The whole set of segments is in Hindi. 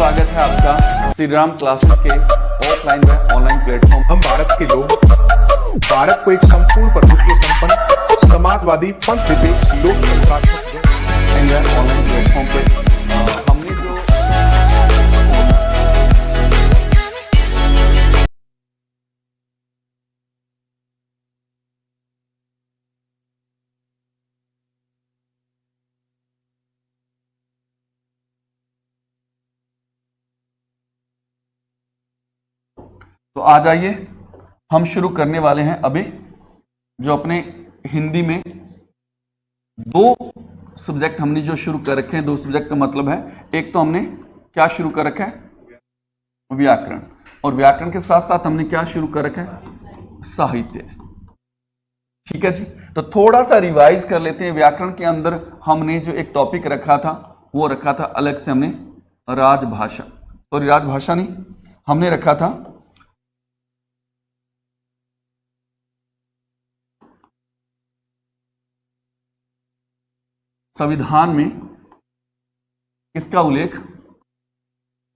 स्वागत है आपका श्री राम क्लासेस के ऑफलाइन व ऑनलाइन प्लेटफॉर्म। हम भारत के लोग भारत को एक संपूर्ण प्रभुत्व संपन्न समाजवादी पंथ निरपेक्ष लोकतांत्रिक ऑनलाइन प्लेटफॉर्म पे हमने जो तो आ जाइए, हम शुरू करने वाले हैं अभी जो अपने हिंदी में दो सब्जेक्ट हमने जो शुरू कर रखे हैं। दो सब्जेक्ट का मतलब है, एक तो हमने क्या शुरू कर रखा है, व्याकरण, और व्याकरण के साथ साथ हमने क्या शुरू कर रखा है, साहित्य। ठीक है जी, तो थोड़ा सा रिवाइज कर लेते हैं। व्याकरण के अंदर हमने जो एक टॉपिक रखा था वो रखा था अलग से, हमने राजभाषा, और राजभाषा नहीं, हमने रखा था संविधान में किसका उल्लेख,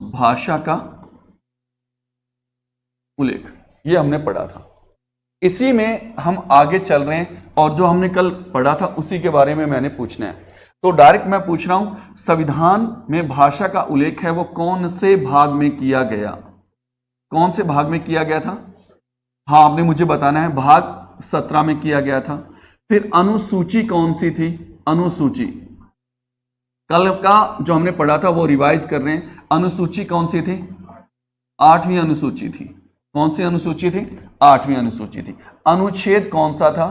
भाषा का उल्लेख, ये हमने पढ़ा था। इसी में हम आगे चल रहे हैं और जो हमने कल पढ़ा था उसी के बारे में मैंने पूछना है। तो डायरेक्ट मैं पूछ रहा हूं, संविधान में भाषा का उल्लेख है वो कौन से भाग में किया गया, कौन से भाग में किया गया था? हाँ, आपने मुझे बताना है। भाग 17 में किया गया था। फिर अनुसूची कौन सी थी, अनुसूची, कल का जो हमने पढ़ा था वो रिवाइज कर रहे हैं। अनुसूची कौन सी थी, 8वीं अनुसूची थी। कौन सी अनुसूची थी, 8वीं अनुसूची थी। अनुच्छेद कौन सा था,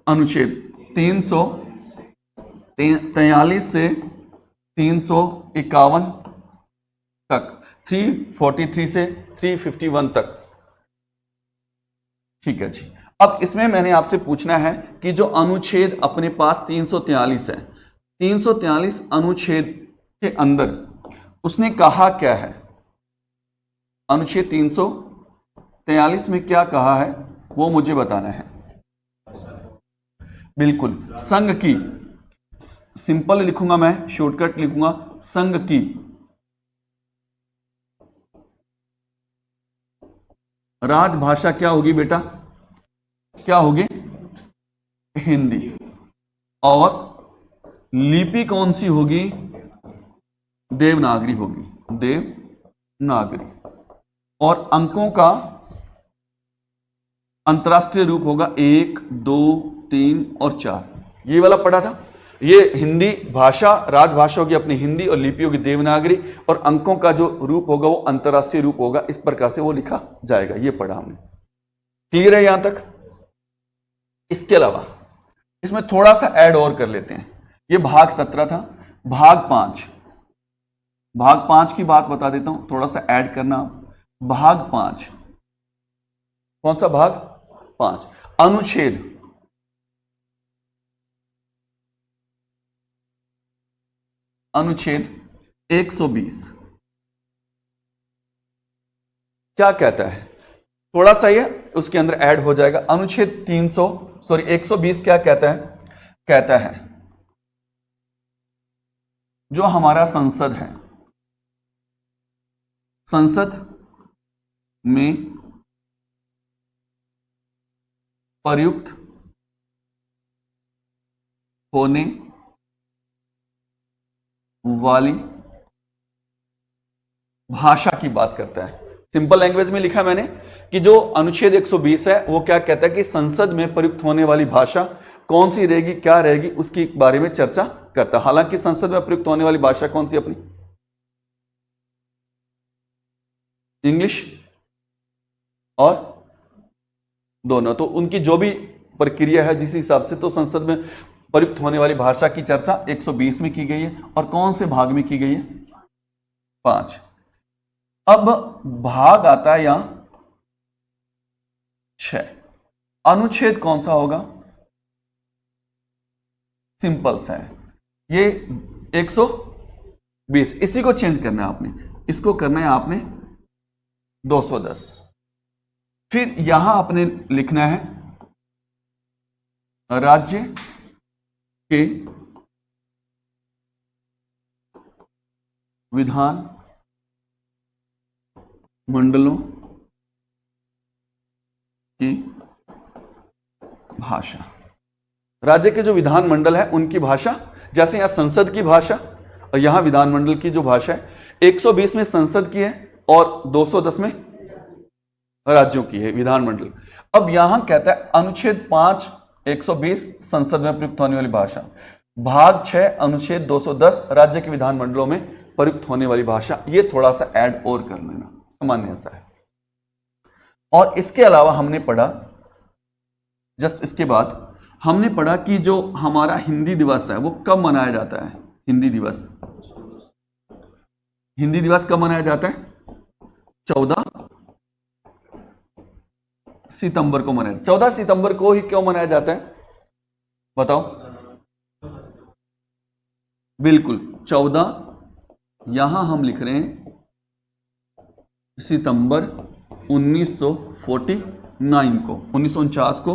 अनुच्छेद 343 से 351 तक, 343 से 351 तक। ठीक है जी, अब इसमें मैंने आपसे पूछना है कि जो अनुच्छेद अपने पास 343 है, 343 अनुच्छेद के अंदर उसने कहा क्या है, अनुच्छेद 343 में क्या कहा है वो मुझे बताना है। बिल्कुल, संघ की, सिंपल लिखूंगा मैं, शॉर्टकट लिखूंगा, संघ की राजभाषा क्या होगी बेटा, क्या होगी, हिंदी। और लिपि कौन सी होगी, देवनागरी होगी, देवनागरी। और अंकों का अंतरराष्ट्रीय रूप होगा 1, 2, 3 और 4। ये वाला पढ़ा था। ये हिंदी भाषा, राजभाषा होगी अपनी हिंदी, और लिपि होगी देवनागरी, और अंकों का जो रूप होगा वो अंतरराष्ट्रीय रूप होगा। इस प्रकार से वो लिखा जाएगा, ये पढ़ा हमने। क्लियर है यहां तक? इसके अलावा इसमें थोड़ा सा ऐड और कर लेते हैं। ये भाग 17 था। भाग 5, भाग 5 की बात बता देता हूं, थोड़ा सा ऐड करना। भाग 5, कौन सा भाग, 5, अनुच्छेद, अनुच्छेद 120 क्या कहता है, थोड़ा सा ये उसके अंदर ऐड हो जाएगा। अनुच्छेद 120 क्या कहता है, कहता है जो हमारा संसद है, संसद में प्रयुक्त होने वाली भाषा की बात करता है। सिंपल लैंग्वेज में लिखा मैंने कि जो अनुच्छेद 120 है वो क्या कहता है कि संसद में प्रयुक्त होने वाली भाषा कौन सी रहेगी, क्या रहेगी, उसके बारे में चर्चा करता है। हालांकि संसद में प्रयुक्त होने वाली भाषा कौन सी, अपनी इंग्लिश और दोनों, तो उनकी जो भी प्रक्रिया है जिस हिसाब से, तो संसद में प्रयुक्त होने वाली भाषा की चर्चा 120 में की गई है। और कौन से भाग में की गई है, 5। अब भाग आता है यहां 6। अनुच्छेद कौन सा होगा, सिंपल सा है, ये 120। इसी को चेंज करना है आपने, इसको करना है आपने 210। फिर यहां आपने लिखना है राज्य के विधान मंडलों की भाषा। राज्य के जो विधान मंडल है उनकी भाषा, जैसे यहां संसद की भाषा और यहां विधानमंडल की जो भाषा है, 120 में संसद की है और 210 में राज्यों की है विधानमंडल। अब यहां कहता है अनुच्छेद 5 120 संसद में प्रयुक्त होने वाली भाषा, भाग 6 अनुच्छेद 210 राज्य के विधानमंडलों में प्रयुक्त होने वाली भाषा। ये थोड़ा सा ऐड और कर लेना, सामान्य सा है। और इसके अलावा हमने पढ़ा, जस्ट इसके बाद हमने पढ़ा कि जो हमारा हिंदी दिवस है वो कब मनाया जाता है। हिंदी दिवस कब मनाया जाता है? 14 सितंबर को मनाया। 14 सितंबर को ही क्यों मनाया जाता है बताओ? बिल्कुल 14, यहां हम लिख रहे हैं सितंबर 1949 को, 1949 को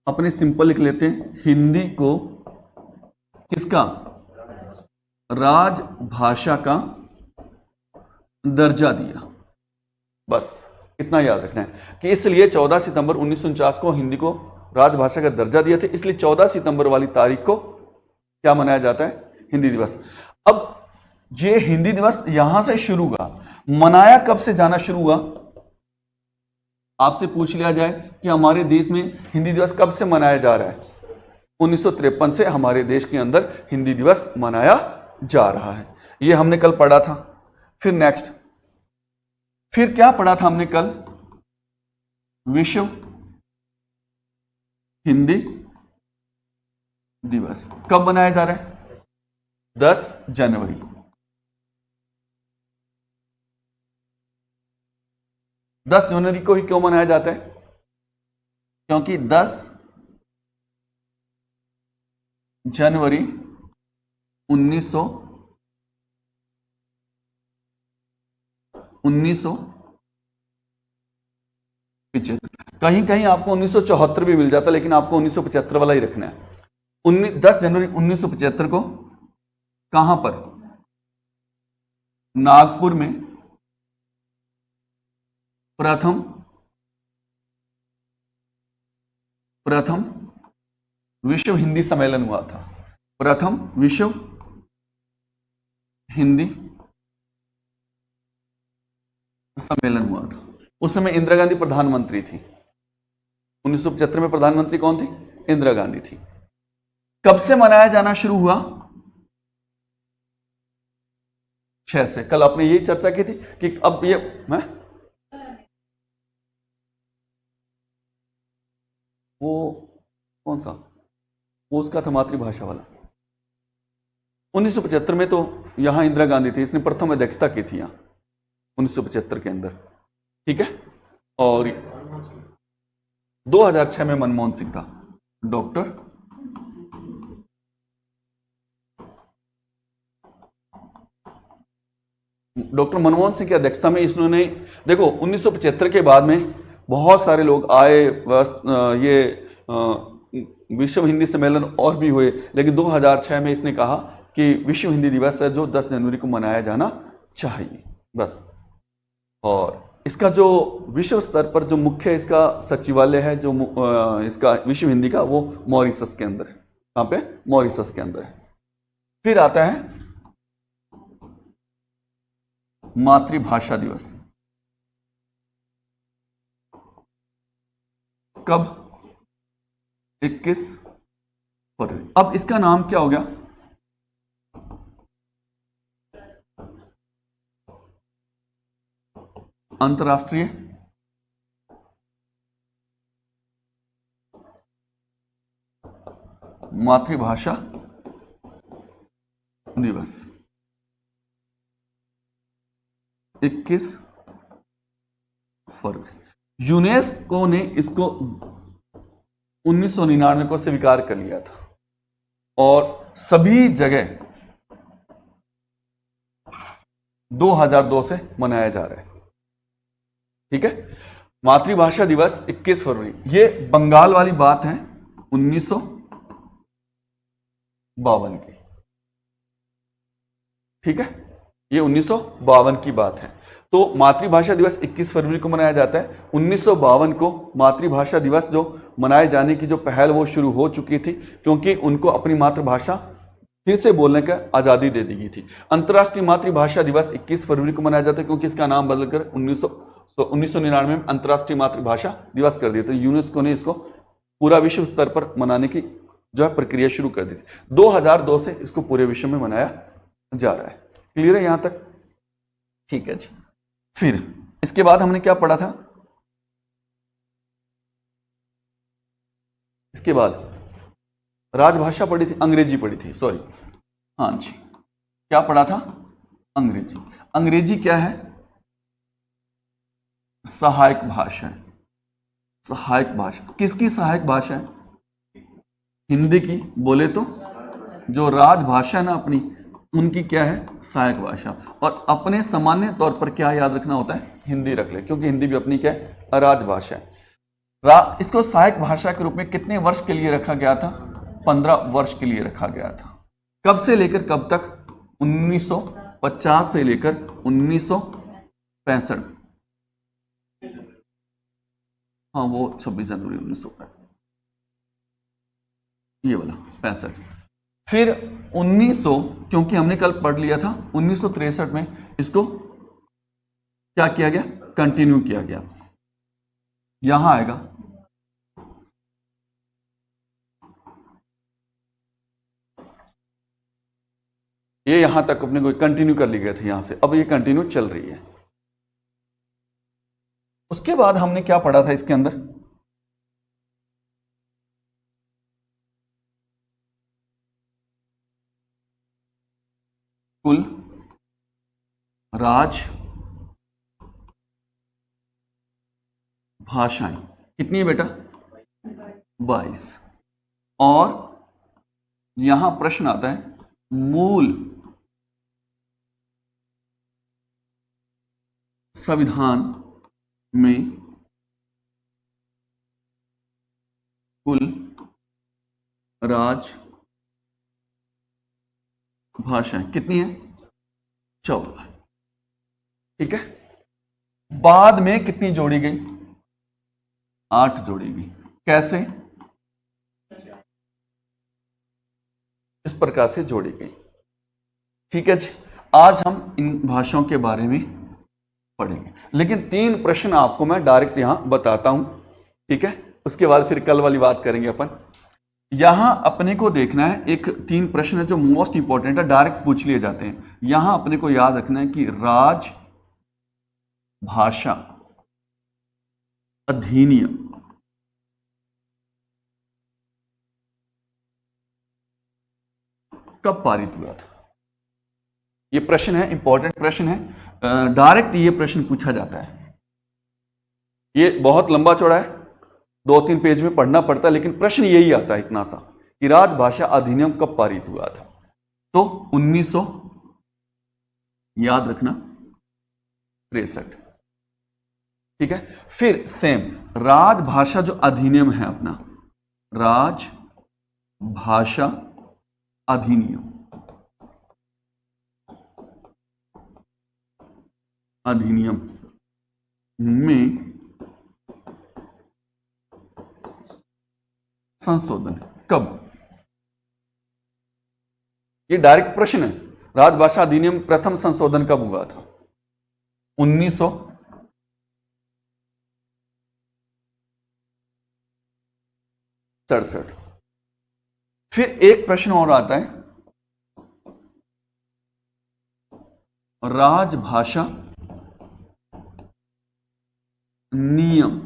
अपने सिंपल लिख लेते हैं। हिंदी को किसका? राजभाषा का दर्जा दिया। बस इतना याद रखना है कि इसलिए 14 सितंबर 1949 को हिंदी को राजभाषा का दर्जा दिया था, इसलिए 14 सितंबर वाली तारीख को क्या मनाया जाता है? हिंदी दिवस। अब ये हिंदी दिवस यहां से शुरू हुआ, मनाया कब से जाना शुरू हुआ? आपसे पूछ लिया जाए कि हमारे देश में हिंदी दिवस कब से मनाया जा रहा है? 1953 से हमारे देश के अंदर हिंदी दिवस मनाया जा रहा है। ये हमने कल पढ़ा था। फिर नेक्स्ट, फिर क्या पढ़ा था हमने कल? विश्व हिंदी दिवस कब मनाया जा रहा है? 10 जनवरी। 10 जनवरी को ही क्यों मनाया जाता है? क्योंकि 10 जनवरी 1975, कहीं कहीं आपको 1974 भी मिल जाता, लेकिन आपको 1975 वाला ही रखना है। 10 जनवरी 1975 को कहां पर? नागपुर में प्रथम विश्व हिंदी सम्मेलन हुआ था। प्रथम विश्व हिंदी सम्मेलन हुआ था। उस समय इंदिरा गांधी प्रधानमंत्री थी। 1975 में प्रधानमंत्री कौन थी? इंदिरा गांधी थी। कब से मनाया जाना शुरू हुआ? 6 से। कल आपने यही चर्चा की थी कि अब ये वो कौन सा, वो उसका था मातृभाषा वाला। 1975 में तो यहां इंदिरा गांधी थी, इसने प्रथम अध्यक्षता की थी यहां 1975 के अंदर, ठीक है। और 2006 में मनमोहन सिंह था, डॉक्टर मनमोहन सिंह की अध्यक्षता में इन्होंने, देखो 1975 के बाद में बहुत सारे लोग आए, ये विश्व हिंदी सम्मेलन और भी हुए, लेकिन 2006 में इसने कहा कि विश्व हिंदी दिवस है जो 10 जनवरी को मनाया जाना चाहिए, बस। और इसका जो विश्व स्तर पर जो मुख्य इसका सचिवालय है, जो इसका विश्व हिंदी का, वो मॉरिशस के अंदर है। कहां पे? मॉरिशस के अंदर है। फिर आता है मातृभाषा दिवस। कब? 21 फरवरी। अब इसका नाम क्या हो गया? अंतर्राष्ट्रीय मातृभाषा दिवस। 21 फरवरी। यूनेस्को ने इसको 1999 को स्वीकार कर लिया था और सभी जगह 2002 से मनाया जा रहा है, ठीक है। मातृभाषा दिवस 21 फरवरी, ये बंगाल वाली बात है 1952 की। ठीक है, ये 1952 की बात है। तो मातृभाषा दिवस 21 फरवरी को मनाया जाता है। 1952 को मातृभाषा दिवस जो मनाए जाने की जो पहल वो शुरू हो चुकी थी, क्योंकि उनको अपनी मातृभाषा फिर से बोलने का आज़ादी दे दी गई थी। अंतर्राष्ट्रीय मातृभाषा दिवस 21 फरवरी को मनाया जाता है, क्योंकि इसका नाम बदलकर 1999 में अंतर्राष्ट्रीय मातृभाषा दिवस कर दिया था। यूनेस्को ने इसको पूरा विश्व स्तर पर मनाने की जो है प्रक्रिया शुरू कर दी थी। 2002 से इसको पूरे विश्व में मनाया जा रहा है। क्लियर है यहां तक? ठीक है जी। फिर इसके बाद हमने क्या पढ़ा था? इसके बाद राजभाषा पढ़ी थी, अंग्रेजी पढ़ी थी, सॉरी, हाँ जी, क्या पढ़ा था? अंग्रेजी। अंग्रेजी क्या है? सहायक भाषा है। सहायक भाषा किसकी सहायक भाषा है? हिंदी की। बोले तो जो राजभाषा है ना अपनी, उनकी क्या है? सहायक भाषा। और अपने सामान्य तौर पर क्या याद रखना होता है? हिंदी रख ले, क्योंकि हिंदी भी अपनी क्या है? राजभाषा है। इसको सहायक भाषा के रूप में कितने वर्ष के लिए रखा गया था? 15 वर्ष के लिए रखा गया था। कब से लेकर कब तक? 1950 से लेकर 1965। हाँ, वो 26 जनवरी 1965, ये वाला 65। फिर 1900, क्योंकि हमने कल पढ़ लिया था, 1963 में इसको क्या किया गया? कंटिन्यू किया गया। यहां आएगा ये, यहां तक अपने को कंटिन्यू कर ली गए थे यहां से, अब ये कंटिन्यू चल रही है। उसके बाद हमने क्या पढ़ा था इसके अंदर? कुल राज भाषाएं कितनी है बेटा? 22। और यहां प्रश्न आता है, मूल संविधान में कुल राज भाषाएं कितनी है? 14। ठीक है। बाद में कितनी जोड़ी गई? 8 जोड़ी गई। कैसे? इस प्रकार से जोड़ी गई। ठीक है जी। आज हम इन भाषाओं के बारे में पढ़ेंगे, लेकिन 3 प्रश्न आपको मैं डायरेक्ट यहां बताता हूं। ठीक है, उसके बाद फिर कल वाली बात करेंगे अपन। यहां अपने को देखना है, एक 3 प्रश्न है जो मोस्ट इंपॉर्टेंट है, डायरेक्ट पूछ लिए जाते हैं। यहां अपने को याद रखना है कि राज भाषा अधिनियम कब पारित हुआ था? ये प्रश्न है, इंपॉर्टेंट प्रश्न है, डायरेक्ट ये प्रश्न पूछा जाता है। ये बहुत लंबा चौड़ा है, 2-3 पेज में पढ़ना पड़ता है, लेकिन प्रश्न यही आता है इतना सा कि राजभाषा अधिनियम कब पारित हुआ था? तो 1900, याद रखना, 63। ठीक है। फिर सेम राजभाषा जो अधिनियम है अपना, राजभाषा अधिनियम, में संशोधन कब? ये डायरेक्ट प्रश्न है। राजभाषा अधिनियम प्रथम संशोधन कब हुआ था? 1967। फिर एक प्रश्न और आता है, राजभाषा नियम,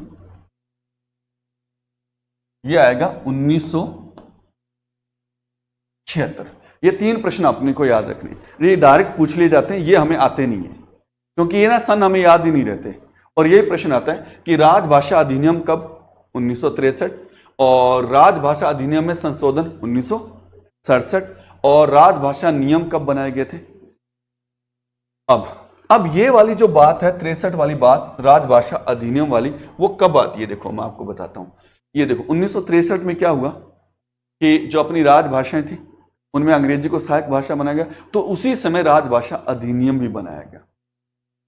यह आएगा 1976। ये 3 प्रश्न अपने को याद रखने, ये डायरेक्ट पूछ लिए जाते हैं, ये हमें आते नहीं है, क्योंकि ये ना सन हमें याद ही नहीं रहते। और यही प्रश्न आता है कि राजभाषा अधिनियम कब? 1963। और राजभाषा अधिनियम में संशोधन 1967। और राजभाषा नियम कब बनाए गए थे? अब ये वाली जो बात है, 63 वाली बात, राजभाषा अधिनियम वाली, वो कब आती है? देखो मैं आपको बताता हूं। ये देखो 1963 में क्या हुआ कि जो अपनी राजभाषाएं थी उनमें अंग्रेजी को सहायक भाषा बनाया गया। तो उसी समय राजभाषा अधिनियम भी बनाया गया।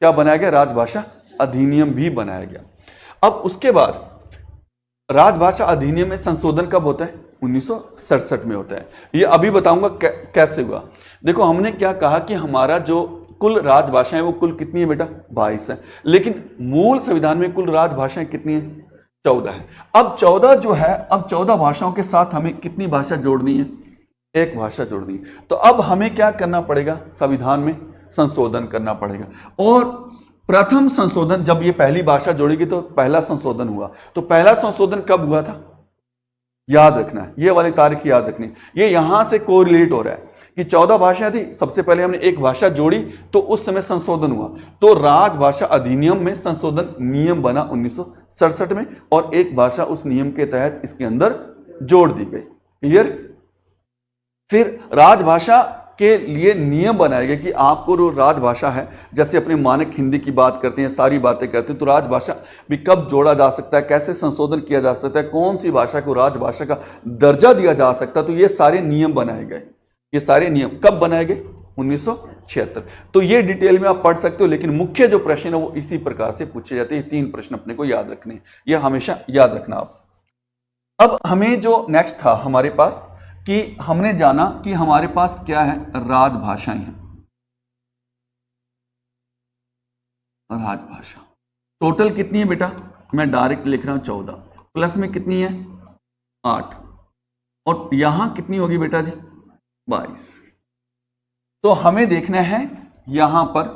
क्या बनाया गया? राजभाषा अधिनियम भी बनाया गया। अब उसके बाद राजभाषा अधिनियम में संशोधन कब होता है? 1967 में होता है। ये अभी बताऊंगा कैसे हुआ। देखो, हमने क्या कहा कि हमारा जो कुल राजभाषाएं वो कुल कितनी है बेटा? 22 है। लेकिन मूल संविधान में कुल राजभाषाएं कितनी है? 14 है। अब 14 जो है, अब 14 भाषाओं के साथ हमें कितनी भाषा जोड़नी है? एक भाषा जोड़नी है। तो अब हमें क्या करना पड़ेगा? संविधान में संशोधन करना पड़ेगा। और प्रथम संशोधन, जब ये पहली भाषा जोड़ेगी तो पहला संशोधन हुआ। तो पहला संशोधन कब हुआ था? याद रखना है, ये वाली तारीख याद रखनी। ये यहां से कोरिलेट हो रहा है कि 14 भाषाएं थी, सबसे पहले हमने एक भाषा जोड़ी तो उस समय संशोधन हुआ। तो राजभाषा अधिनियम में संशोधन नियम बना 1967 में, और एक भाषा उस नियम के तहत इसके अंदर जोड़ दी गई। क्लियर? फिर राजभाषा के लिए नियम बनाए गए कि आपको जो राजभाषा है, जैसे अपने मानक हिंदी की बात करते हैं, सारी बातें करते हैं, तो राजभाषा भी कब जोड़ा जा सकता है, कैसे संशोधन किया जा सकता है, कौन सी भाषा को राजभाषा का दर्जा दिया जा सकता है, तो ये सारे नियम बनाए गए। ये सारे नियम कब बनाए गए? 1976। तो ये डिटेल में आप पढ़ सकते हो, लेकिन मुख्य जो प्रश्न है वो इसी प्रकार से पूछे जाते हैं। 3 प्रश्न अपने को याद रखने हैं, ये हमेशा याद रखना आप। अब हमें जो नेक्स्ट था हमारे पास कि हमने जाना कि हमारे पास क्या है? राजभाषाएं हैं। राजभाषा टोटल कितनी है बेटा? मैं डायरेक्ट लिख रहा हूं 14, प्लस में कितनी है? 8, और यहां कितनी होगी बेटा जी? 22। तो हमें देखना है यहां पर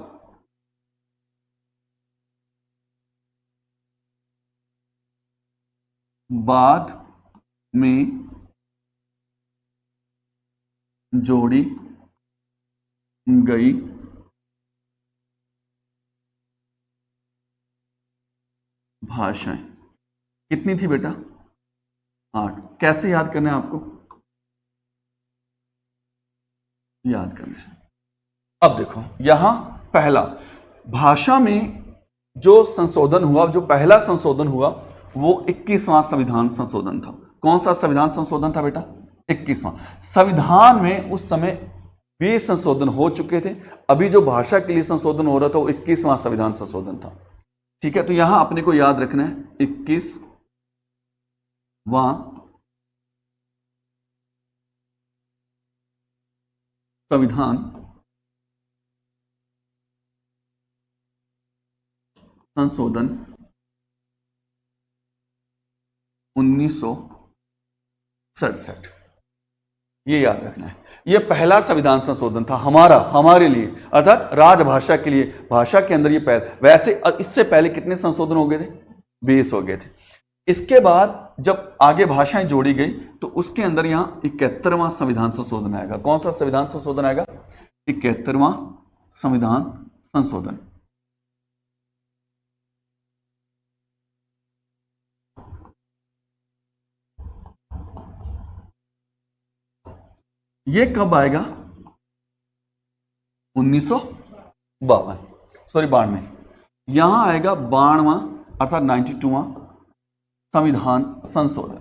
बाद में जोड़ी गई भाषाएं कितनी थी बेटा? 8। कैसे याद करना है आपको? याद करना है। अब देखो, यहां पहला भाषा में जो संशोधन हुआ, जो पहला संशोधन हुआ वो 21वां संविधान संशोधन था। कौन सा संविधान संशोधन था बेटा? 21वां। संविधान में उस समय 20 संशोधन हो चुके थे। अभी जो भाषा के लिए संशोधन हो रहा था वो 21वां संविधान संशोधन था। ठीक है, तो यहां अपने को याद रखना है 21वां संविधान संशोधन 1967, ये याद रखना है। ये पहला संविधान संशोधन था हमारे लिए, अर्थात राजभाषा के लिए। भाषा के अंदर ये पहले, वैसे इससे पहले कितने संशोधन हो गए थे? 20 हो गए थे। इसके बाद जब आगे भाषाएं जोड़ी गई तो उसके अंदर यहां 71वां संविधान संशोधन आएगा। कौन सा संविधान संशोधन आएगा? 71वां संविधान संशोधन। ये कब आएगा? 1952, सॉरी 92। यहां आएगा 92वां अर्थात 92वां संविधान संशोधन।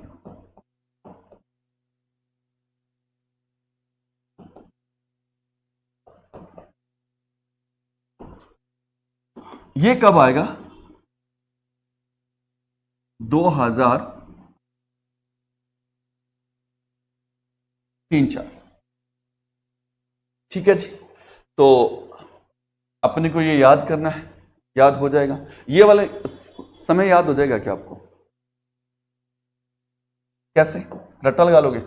ये कब आएगा? 2003-04। ठीक है जी। तो अपने को ये याद करना है, याद हो जाएगा। ये वाले समय याद हो जाएगा क्या आपको? कैसे? रट्टा लगा लोगे?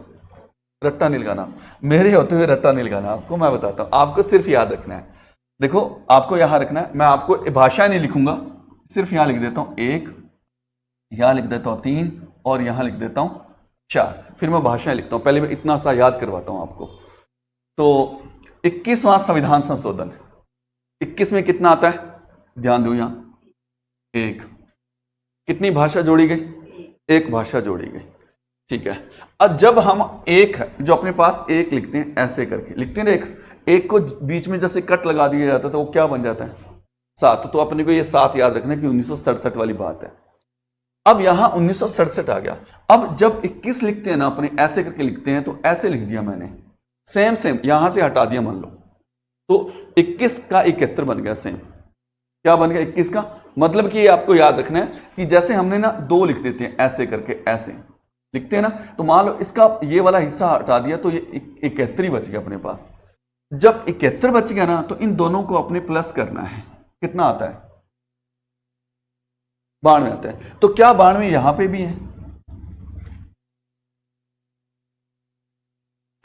रट्टा नहीं लगाना, मेरे होते हुए रट्टा नहीं लगाना आपको। मैं बताता हूं, आपको सिर्फ याद रखना है। देखो, आपको यहां रखना है। मैं आपको भाषा नहीं लिखूंगा, सिर्फ यहां लिख देता हूं 1, यहां लिख देता हूं 3, और यहां लिख देता हूं 4। फिर मैं भाषाएं लिखता हूं। पहले मैं इतना सा याद करवाता हूं आपको। तो 21वां संविधान संशोधन, 21 में कितना आता है? ध्यान दो, यहां 1। कितनी भाषा जोड़ी गई? 1 भाषा जोड़ी गई। ठीक है। अब जब हम एक, जो अपने पास 1 लिखते हैं, ऐसे करके लिखते हैं ना, एक को बीच में जैसे कट लगा दिया जाता है तो वो क्या बन जाता है? 7। तो अपने को ये 7 याद रखना कि 1967 वाली बात है। अब यहां 1967 आ गया। अब जब 21 लिखते हैं ना, अपने ऐसे करके लिखते हैं, तो ऐसे लिख दिया मैंने सेम सेम यहां से हटा दिया मान लो, तो 21 का 71 बन गया सेम। क्या बन गया 21 का, मतलब कि ये आपको याद रखना है कि जैसे हमने ना 2 लिख देते हैं ऐसे करके, ऐसे लिखते हैं ना, तो मान लो इसका ये वाला हिस्सा हटा दिया तो ये 71 ही बच गया अपने पास। जब 71 बच गया ना तो इन दोनों को अपने प्लस करना है, कितना आता है 92 आता है। तो क्या 92 यहां पे भी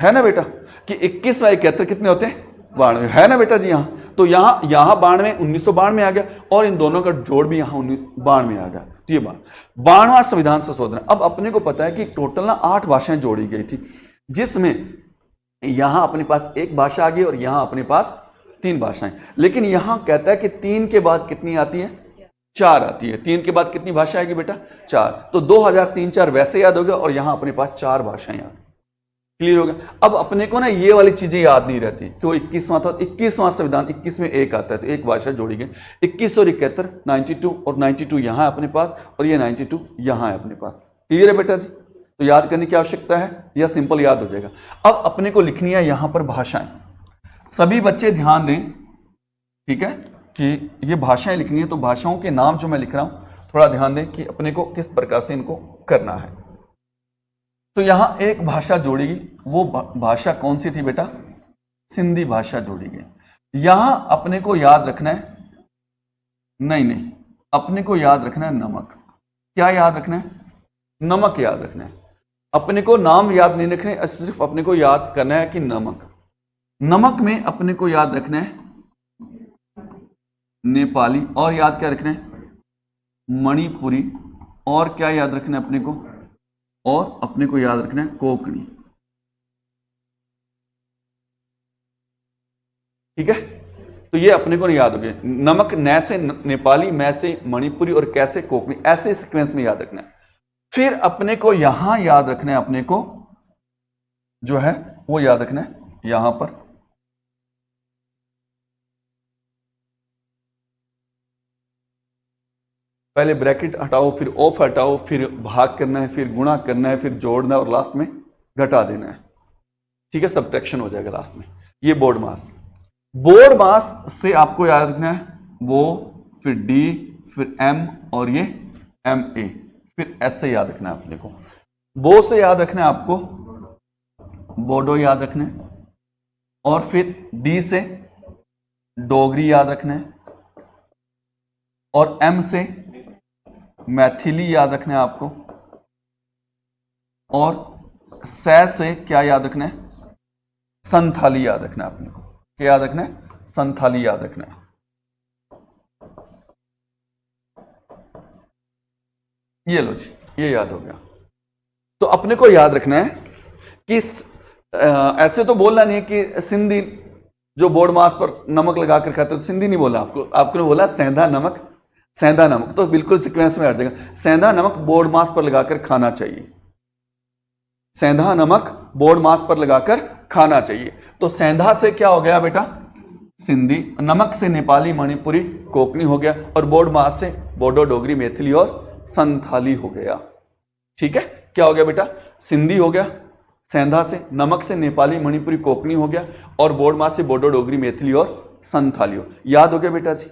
है ना बेटा, कि 21 व 71 कितने होते हैं 92, है ना बेटा जी। यहां तो यहां 92 1992 आ गया, और इन दोनों का जोड़ भी यहां 92 आ गया। तो ये 92वां संविधान संशोधन। अब अपने को पता है कि टोटल ना 8 भाषाएं जोड़ी गई थी, जिसमें यहां अपने पास 1 भाषा आ गई और यहां अपने पास 3 भाषाएं। लेकिन यहां कहता है कि 3 के बाद कितनी आती है 4 आती है। 3 के बाद कितनी भाषा आएगी बेटा 4, तो 2003-4 वैसे याद हो गया, और यहां अपने पास 4 भाषाएं आ गई। क्लियर हो गया। अब अपने को ना ये वाली चीजें याद नहीं रहती कि वो 21वां था, 21वां संविधान 21 में 1 आता है, तो 1 भाषा जोड़ी गई। 21 और 71 92, और 92 यहां है अपने पास, और ये 92 यहां है अपने पास। क्लियर है बेटा जी। तो याद करने की आवश्यकता है या सिंपल याद हो जाएगा। अब अपने को लिखनी है यहां पर भाषाएं। सभी बच्चे ध्यान दें, ठीक है, कि ये भाषाएं लिखनी है। तो भाषाओं के नाम जो मैं लिख रहा हूं थोड़ा ध्यान दें कि अपने को किस प्रकार से इनको करना है। तो यहां एक भाषा जोड़ेगी, वो भाषा कौन सी थी बेटा, सिंधी भाषा जोड़ी गई। यहां अपने को याद रखना है, नहीं अपने को याद रखना है नमक। क्या याद रखना है, नमक याद रखना है। अपने को नाम याद नहीं रखने, सिर्फ अपने को याद करना है कि नमक। नमक में अपने को याद रखना है नेपाली, और याद क्या रखना है मणिपुरी, और क्या याद रखना है अपने को, और अपने को याद रखना है कोंकणी। ठीक है, तो ये अपने को नहीं याद हो गया। नमक न से नेपाली, मैं से मणिपुरी, और कैसे कोंकणी, ऐसे सीक्वेंस में याद रखना है। फिर अपने को यहां याद रखना है, अपने को जो है वो याद रखना है यहां पर पहले ब्रैकेट हटाओ, फिर ऑफ हटाओ, फिर भाग करना है, फिर गुणा करना है, फिर जोड़ना है, और लास्ट में घटा देना है। ठीक है, सबट्रैक्शन हो जाएगा लास्ट में। ये बोर्ड मास। बोर्ड मास से आपको याद रखना है वो, फिर डी, फिर एम, और ये एम ए, फिर एस से याद रखना है अपने को। बो से याद रखना है आपको बोडो याद रखना है, और फिर डी से डोगरी याद रखना है, और एम से मैथिली याद रखना है आपको, और से क्या याद रखना है संथाली याद रखना है अपने को। क्या याद रखना है संथाली याद रखना है। ये लो जी, ये याद हो गया। तो अपने को याद रखना है कि ऐसे तो बोलना नहीं है कि सिंधी जो बोर्ड मास पर नमक लगा कर खाते, तो सिंधी नहीं बोला आपको, आपने बोला सेंधा नमक, सेंधा नमक। तो बिल्कुल सीक्वेंस में हट जाएगा। सेंधा नमक बोर्ड मास पर लगाकर खाना चाहिए, सेंधा नमक बोर्ड मास पर लगाकर खाना चाहिए। तो सेंधा से क्या हो गया बेटा सिंधी, नमक से नेपाली, मणिपुरी, कोंकणी हो गया, और बोर्ड मास से बोडो, डोगरी, मैथिली और संथाली हो गया। ठीक है, क्या हो गया बेटा सिंधी हो गया, सेंधा से, नमक से नेपाली, मणिपुरी, कोंकणी हो गया, और बोर्ड मास से बोडो, डोगरी, मैथिली और संथाली हो। याद हो गया बेटा जी,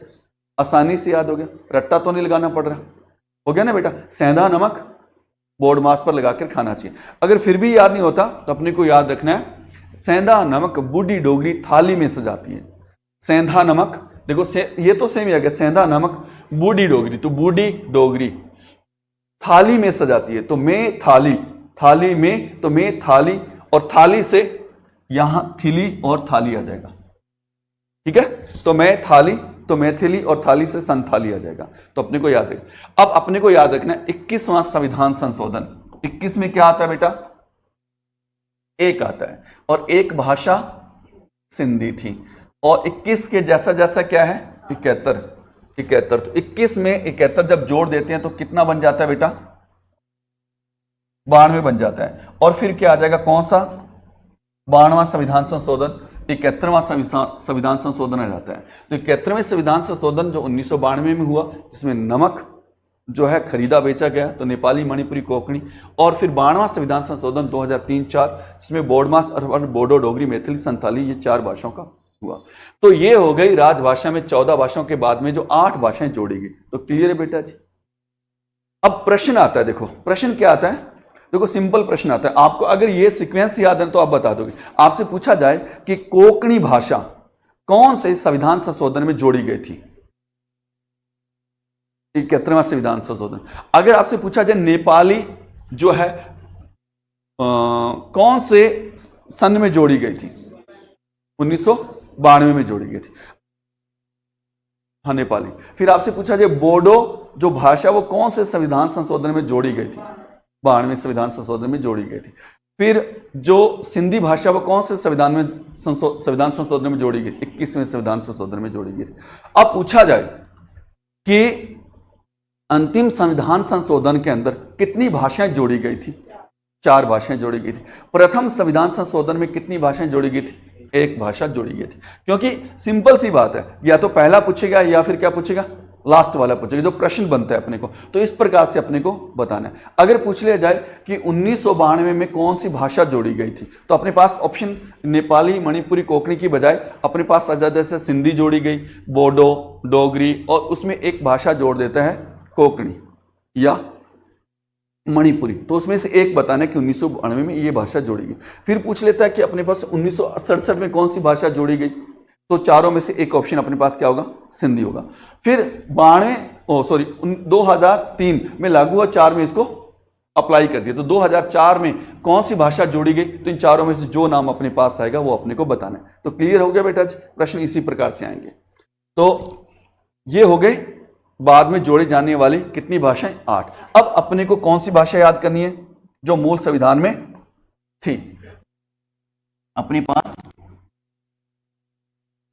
आसानी से याद हो गया, रट्टा तो नहीं लगाना पड़ रहा। हो गया ना बेटा, सेंधा नमक बोर्ड मास पर लगाकर खाना चाहिए। अगर फिर भी याद नहीं होता तो अपने को याद रखना है सेंधा नमक बूढ़ी डोगरी थाली में सजाती है। सेंधा नमक देखो ये तो सेम ही आ गया, सेंधा नमक बूढ़ी डोगरी, तो बूढ़ी डोगरी थाली में सजाती है, तो मैं थाली, थाली में, तो मैं थाली, और थाली से यहां थिली और थाली आ जाएगा। ठीक है, तो मैं थाली, तो मैथिली, और थाली से संथाली आ जाएगा। तो अपने को याद रखना। अब अपने को याद रखना है 21वां संविधान संशोधन। 21 में क्या आता है बेटा 1 आता है, और 1 भाषा सिंधी थी, और 21 के जैसा जैसा क्या है 71। तो 21 में 71 जब जोड़ देते हैं तो कितना बन जाता है बेटा 92 बन जाता है। और फिर क्या आ जाएगा, कौन सा 92वां संविधान संशोधन, 71वां संविधान संशोधन आ जाता है। तो 71वें संविधान संशोधन जो 1992 में हुआ, जिसमें नमक जो है खरीदा बेचा गया, तो नेपाली, मणिपुरी, कोंकणी। और फिर 92वां संविधान संशोधन 2003-4, जिसमें बोडमास और बोडो, डोगरी, मैथिली, संथाली, ये 4 भाषाओं का हुआ। तो ये हो गई राजभाषा में 14 भाषाओं के बाद में जो 8 भाषाएं जोड़ी गई। तो क्लियर है बेटा जी। अब प्रश्न आता है, देखो प्रश्न क्या आता है, देखो सिंपल प्रश्न आता है आपको, अगर ये सीक्वेंस याद है तो आप बता दोगे। आपसे पूछा जाए कि कोंकणी भाषा कौन से संविधान संशोधन में जोड़ी गई थी, 71वां संविधान संशोधन। अगर आपसे पूछा जाए नेपाली जो है कौन से सन में जोड़ी गई थी, 1992 में जोड़ी गई थी, हाँ नेपाली। फिर आपसे पूछा जाए बोडो जो भाषा वो कौन से संविधान संशोधन में जोड़ी गई थी, 92वें संविधान संशोधन में जोड़ी गई थी। फिर जो सिंधी भाषा वो कौन से संविधान संशोधन में जोड़ी गई, 21वें संविधान संशोधन में जोड़ी गई थी। अब पूछा जाए कि अंतिम संविधान संशोधन के अंदर कितनी भाषाएं जोड़ी गई थी, 4 भाषाएं जोड़ी गई थी। प्रथम संविधान संशोधन में कितनी भाषाएं जोड़ी गई थी, 1 भाषा जोड़ी गई थी। क्योंकि सिंपल सी बात है, या तो पहला पूछेगा या फिर क्या पूछेगा, लास्ट वाला पूछेगा, जो प्रश्न बनता है अपने को। तो इस प्रकार से अपने को बताना है। अगर पूछ लिया जाए कि 1992 में कौन सी भाषा जोड़ी गई थी, तो अपने पास ऑप्शन नेपाली, मणिपुरी, कोंकणी की बजाय अपने पास आजाद से सिंधी जोड़ी गई, बोडो, डोगरी, और उसमें एक भाषा जोड़ देता है कोंकणी या मणिपुरी। तो उसमें से एक बताना है कि 1992 में ये भाषा जोड़ी गई। फिर पूछ लेता है कि अपने पास 1967 में कौन सी भाषा जोड़ी गई, तो चारों में से एक ऑप्शन अपने पास क्या होगा, सिंधी होगा। फिर 2003 में लागू हुआ, 4 में इसको अप्लाई कर दिया। तो 2004 में कौन सी भाषा जोड़ी गई, तो इन चारों में से जो नाम अपने पास आएगा वो अपने को बताना है। तो क्लियर हो गया बेटा जी, प्रश्न इसी प्रकार से आएंगे। तो ये हो गए बाद में जोड़े जाने वाली कितनी भाषाएं, 8। अब अपने को कौन सी भाषा याद करनी है जो मूल संविधान में थी, अपने पास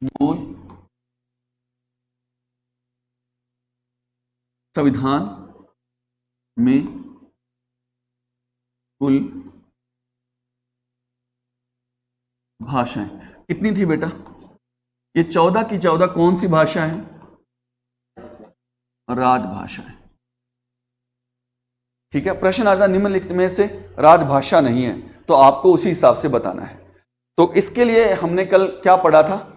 मूल संविधान में कुल भाषाएं कितनी थी बेटा, ये 14 की 14 कौन सी भाषा है, राजभाषा है। ठीक है, प्रश्न आता निम्नलिखित में से राजभाषा नहीं है, तो आपको उसी हिसाब से बताना है। तो इसके लिए हमने कल क्या पढ़ा था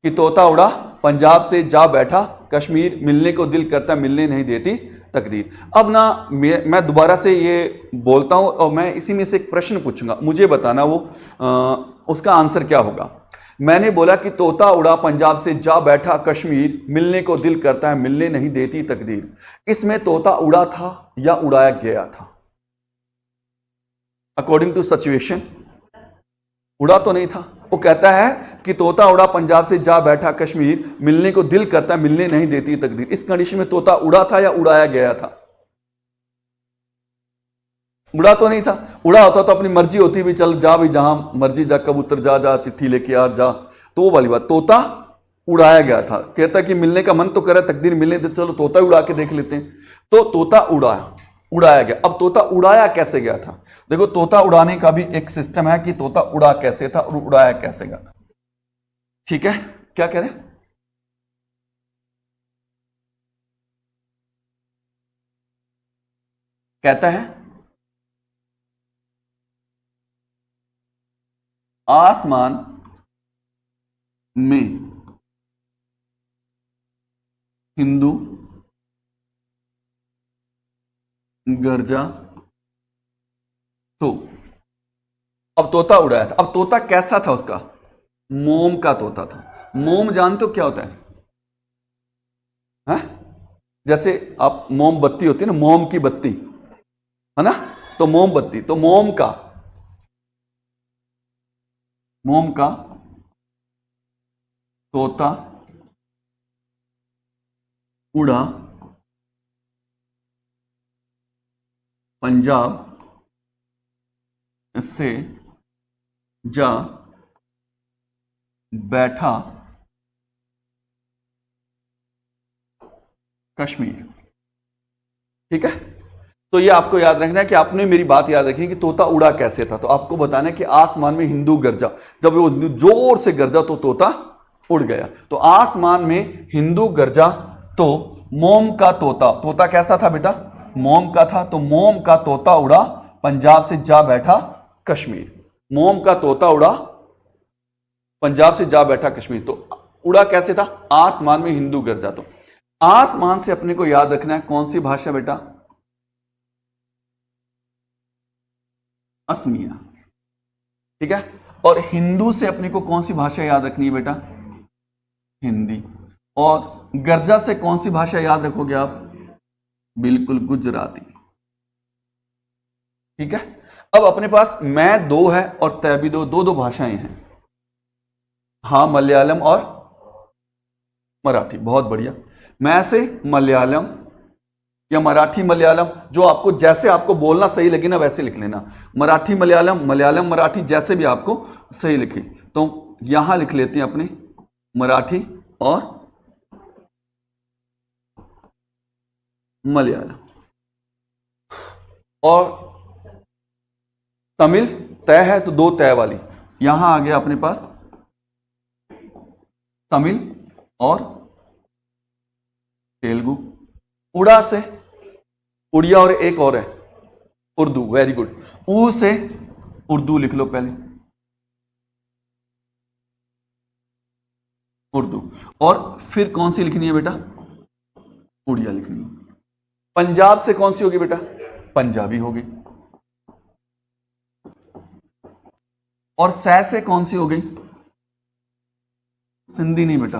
कि तोता उड़ा पंजाब से जा बैठा, कश्मीर मिलने को दिल करता मिलने नहीं देती तकदीर। अब ना मैं दोबारा से ये बोलता हूं और मैं इसी में से एक प्रश्न पूछूंगा, मुझे बताना वो उसका आंसर क्या होगा। मैंने बोला कि तोता उड़ा पंजाब से जा बैठा कश्मीर, मिलने को दिल करता है मिलने नहीं देती तकदीर। इसमें तोता उड़ा था या उड़ाया गया था, अकॉर्डिंग टू सिचुएशन? उड़ा तो नहीं था। वो कहता है कि तोता उड़ा पंजाब से जा बैठा कश्मीर, मिलने को दिल करता है मिलने नहीं देती तकदीर। इस कंडीशन में तोता उड़ा था या उड़ाया गया था? उड़ा तो नहीं था। उड़ा होता तो अपनी मर्जी होती भी, चल जा भी जहां मर्जी जा, कबूतर जा जा चिट्ठी लेके आ जा, तो वो वाली बात। तोता उड़ाया गया था, कहता कि मिलने का मन तो करे तकदीर मिलने दे, चलो तोता उड़ा के देख लेते हैं। तो तोता उड़ाया गया। अब तोता उड़ाया कैसे गया था? देखो तोता उड़ाने का भी एक सिस्टम है कि तोता उड़ा कैसे था और उड़ाया कैसे गया था। ठीक है, क्या कह रहे हैं? कहता है आसमान में हिंदू गरजा तो अब तोता उड़ाया था। अब तोता कैसा था? उसका मोम का तोता था। मोम जानते हो क्या होता है? जैसे आप मोमबत्ती होती है ना, मोम की बत्ती है ना, तो मोमबत्ती, तो मोम का तोता उड़ा पंजाब से जा बैठा कश्मीर। ठीक है, तो ये आपको याद रखना है कि आपने मेरी बात याद रखी कि तोता उड़ा कैसे था। तो आपको बताना है कि आसमान में हिंदू गरजा, जब वो जोर से गरजा तो तोता उड़ गया। तो आसमान में हिंदू गरजा तो मोम का तोता, तोता कैसा था बेटा? मोम का था। तो मोम का तोता उड़ा पंजाब से जा बैठा कश्मीर। मोम का तोता उड़ा पंजाब से जा बैठा कश्मीर। तो उड़ा कैसे था? आसमान में हिंदू गर्जा। तो आसमान से अपने को याद रखना है कौन सी भाषा बेटा? असमिया। ठीक है। और हिंदू से अपने को कौन सी भाषा याद रखनी है बेटा? हिंदी। और गर्जा से कौन सी भाषा याद रखोगे आप? बिल्कुल, गुजराती। ठीक है। अब अपने पास मैं दो है और तय भी दो भाषाएं हैं। हाँ, मलयालम और मराठी। बहुत बढ़िया। मैं से मलयालम या मराठी मलयालम, जो आपको जैसे आपको बोलना सही लगे ना वैसे लिख लेना। मराठी मलयालम, मलयालम मराठी, जैसे भी आपको सही लिखे। तो यहां लिख लेते हैं अपने मराठी और मलयालम। और तमिल तय है तो दो तय वाली, यहां आ गया अपने पास तमिल और तेलुगु। उड़ा से उड़िया और एक और है उर्दू। Very good. ऊ से उर्दू लिख लो पहले, उर्दू। और फिर कौन सी लिखनी है बेटा? उड़िया लिखनी है। पंजाब से कौन सी होगी बेटा? पंजाबी होगी। और सै से कौन सी हो गई? सिंधी नहीं बेटा,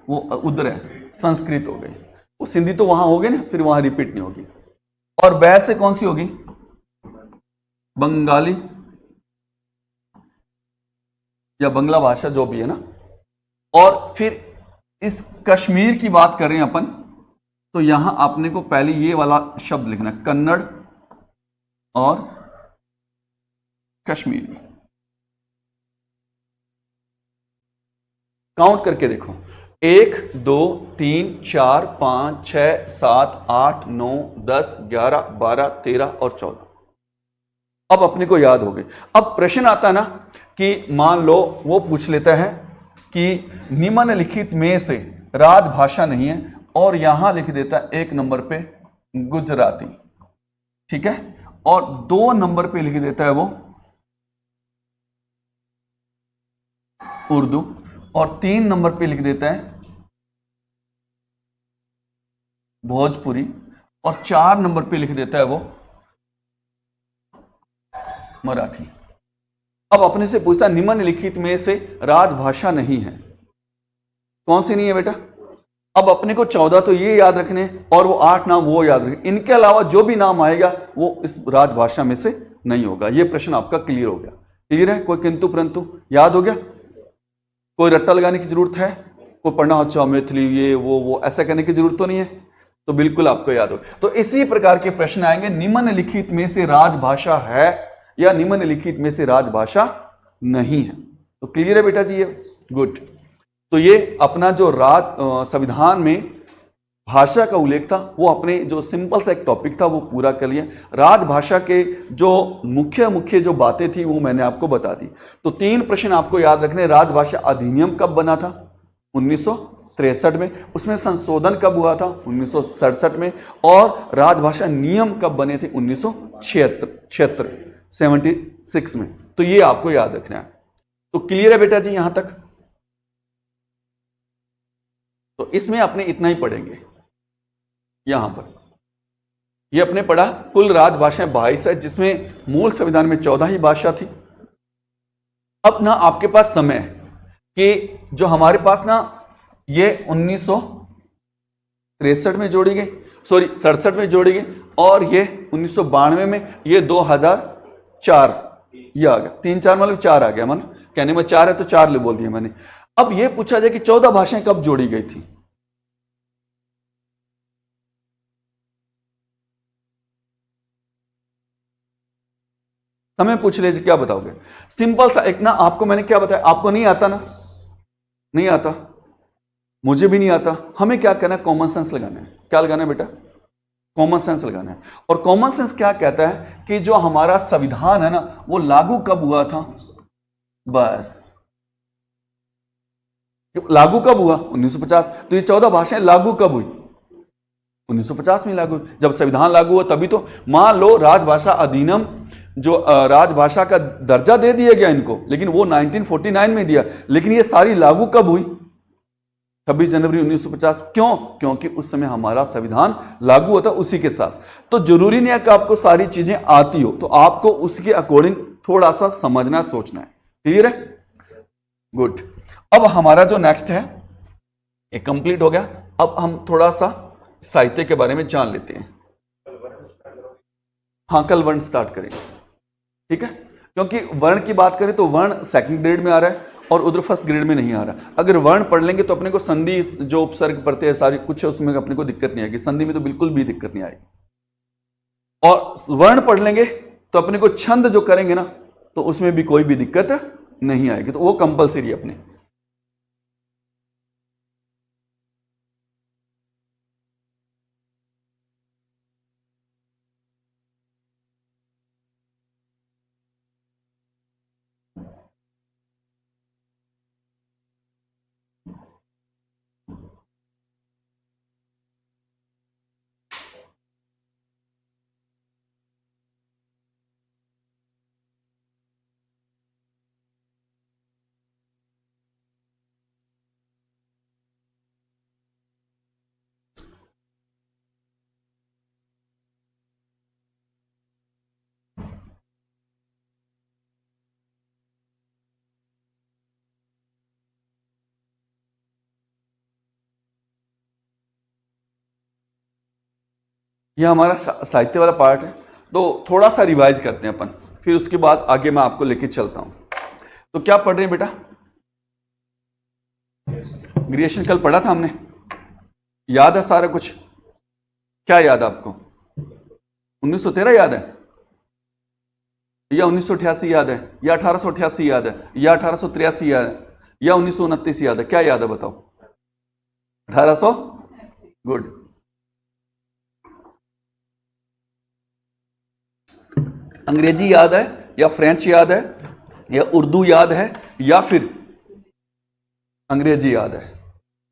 वो उधर है, संस्कृत हो गई। वो सिंधी तो वहां हो गई ना, फिर वहां रिपीट नहीं होगी। और बै से कौन सी होगी? बंगाली या बंगला भाषा, जो भी है ना। और फिर इस कश्मीर की बात कर रहे हैं अपन, तो यहां आपने को पहले ये वाला शब्द लिखना, कन्नड़ और कश्मीरी। काउंट करके देखो, 1 2 3 4 5 6 7 8 9 10 11 12 13 और 14। अब अपने को याद हो गए। अब प्रश्न आता है ना कि मान लो वो पूछ लेता है कि निम्नलिखित में से राजभाषा नहीं है, और यहां लिख देता है 1 नंबर पे गुजराती। ठीक है। और 2 नंबर पे लिख देता है वो उर्दू, और 3 नंबर पे लिख देता है भोजपुरी, और 4 नंबर पे लिख देता है वो मराठी। अब अपने से पूछता है निम्नलिखित में से राजभाषा नहीं है, कौन सी नहीं है बेटा? अब अपने को 14 तो ये याद रखने, और वो 8 नाम वो याद रखने। इनके अलावा जो भी नाम आएगा वो इस राजभाषा में से नहीं होगा। ये प्रश्न आपका क्लियर हो गया। क्लियर है? कोई किंतु परंतु याद हो गया? कोई रट्टा लगाने की जरूरत है? कोई पढ़ना अच्छा मैथिली ये वो ऐसा कहने की जरूरत तो नहीं है? तो बिल्कुल आपको याद हो। तो इसी प्रकार के प्रश्न आएंगे, निम्नलिखित में से राजभाषा है या निम्नलिखित में से राजभाषा नहीं है। तो क्लियर है बेटा जी? ये गुड। तो ये अपना जो संविधान में भाषा का उल्लेख था, वो अपने जो सिंपल सा एक टॉपिक था वो पूरा कर लिया। राजभाषा के जो मुख्य जो बातें थी वो मैंने आपको बता दी। तो 3 प्रश्न आपको याद रखने। राजभाषा अधिनियम कब बना था? 1963 में। उसमें संशोधन कब हुआ था? 1967 में। और राजभाषा नियम कब बने थे? 1976 में। तो ये आपको याद रखना है। तो क्लियर है बेटा जी यहां तक? तो इसमें अपने इतना ही पढ़ेंगे। यहां पर ये अपने पढ़ा कुल राजभाषाएं 22 है, जिसमें मूल संविधान में 14 ही भाषा थी। अब ना आपके पास समय है कि जो हमारे पास ना ये 1963 में जोड़ी गई, सॉरी 67 में जोड़ी गई, और ये 1992 में, ये 2004 ये आ गया। 3 4 मतलब 4 आ गया। मन कहने में 4 है तो 4 बोल दिया मैंने। अब ये पूछा जाए कि 14 भाषाएं कब जोड़ी गई थी? समय पूछ लीजिए, क्या बताओगे? सिंपल सा एक ना, आपको मैंने क्या बताया, आपको नहीं आता ना? नहीं आता, मुझे भी नहीं आता। हमें क्या करना है? कॉमन सेंस लगाना है। क्या लगाना है बेटा? कॉमन सेंस लगाना है। और कॉमन सेंस क्या कहता है कि जो हमारा संविधान है ना, वो लागू कब हुआ था? बस लागू कब हुआ? 1950। तो ये 14 भाषाएं लागू कब हुई? 1950 में लागू, जब संविधान लागू हुआ तभी तो। मान लो राजभाषा अधिनियम जो राजभाषा का दर्जा दे दिया गया इनको, लेकिन वो 1949 में दिया, लेकिन ये सारी लागू कब हुई? 26 जनवरी 1950। क्यों? क्योंकि उस समय हमारा संविधान लागू होता उसी के साथ। तो जरूरी नहीं है कि आपको सारी चीजें आती हो, तो आपको उसके अकॉर्डिंग थोड़ा सा समझना सोचना है। क्लियर है? गुड। अब हमारा जो नेक्स्ट है ये कंप्लीट हो गया। अब हम थोड़ा सा साहित्य के बारे में जान लेते हैं। हाँ, कल वर्ण स्टार्ट करेंगे, ठीक है? क्योंकि वर्ण की बात करें तो वर्ण सेकंड ग्रेड में आ रहा है और उधर फर्स्ट ग्रेड में नहीं आ रहा। अगर वर्ण पढ़ लेंगे तो अपने को संधि जो उपसर्ग पढ़ते हैं सारी कुछ है उसमें अपने को दिक्कत नहीं आएगी, संधि में तो बिल्कुल भी दिक्कत नहीं आएगी। और वर्ण पढ़ लेंगे तो अपने को छंद जो करेंगे ना तो उसमें भी कोई भी दिक्कत नहीं आएगी, तो वो कंपलसरी अपने। ये हमारा साहित्य वाला पार्ट है, तो थोड़ा सा रिवाइज करते हैं अपन, फिर उसके बाद आगे मैं आपको लेके चलता हूं। तो क्या पढ़ रहे हैं बेटा? ग्रेजुएशन कल पढ़ा था हमने, याद है सारा कुछ? क्या याद है आपको? 1913 याद है या 1988 याद है या 1888 याद है या 1883 याद है या 1929 याद है? क्या याद है बताओ? 1800। गुड। अंग्रेजी याद है या फ्रेंच याद है या उर्दू याद है या फिर अंग्रेजी याद है?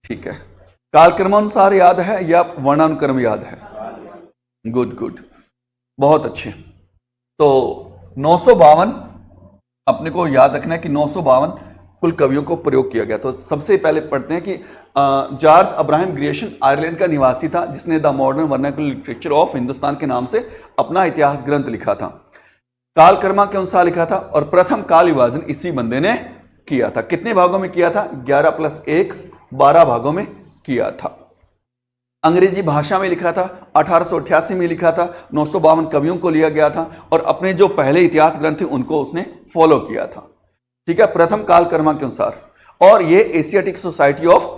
ठीक है। कालक्रमानुसार याद है या वर्णानुक्रम याद है? गुड गुड, बहुत अच्छे। तो 952 अपने को याद रखना है कि 952 कुल कवियों को प्रयोग किया गया। तो सबसे पहले पढ़ते हैं कि जॉर्ज अब्राहम ग्रियर्सन आयरलैंड का निवासी था जिसने the modern vernacular literature of Hindustan के नाम से अपना इतिहास ग्रंथ लिखा था। कालक्रम के अनुसार लिखा था और प्रथम काल विभाजन इसी बंदे ने किया था। कितने भागों में किया था? 11+1 12 भागों में किया था। अंग्रेजी भाषा में लिखा था, 1888 में लिखा था, 952 कवियों को लिया गया था और अपने जो पहले इतिहास ग्रंथ थे उनको उसने फॉलो किया था। ठीक है, प्रथम कालक्रम के अनुसार। और ये एशियाटिक सोसाइटी ऑफ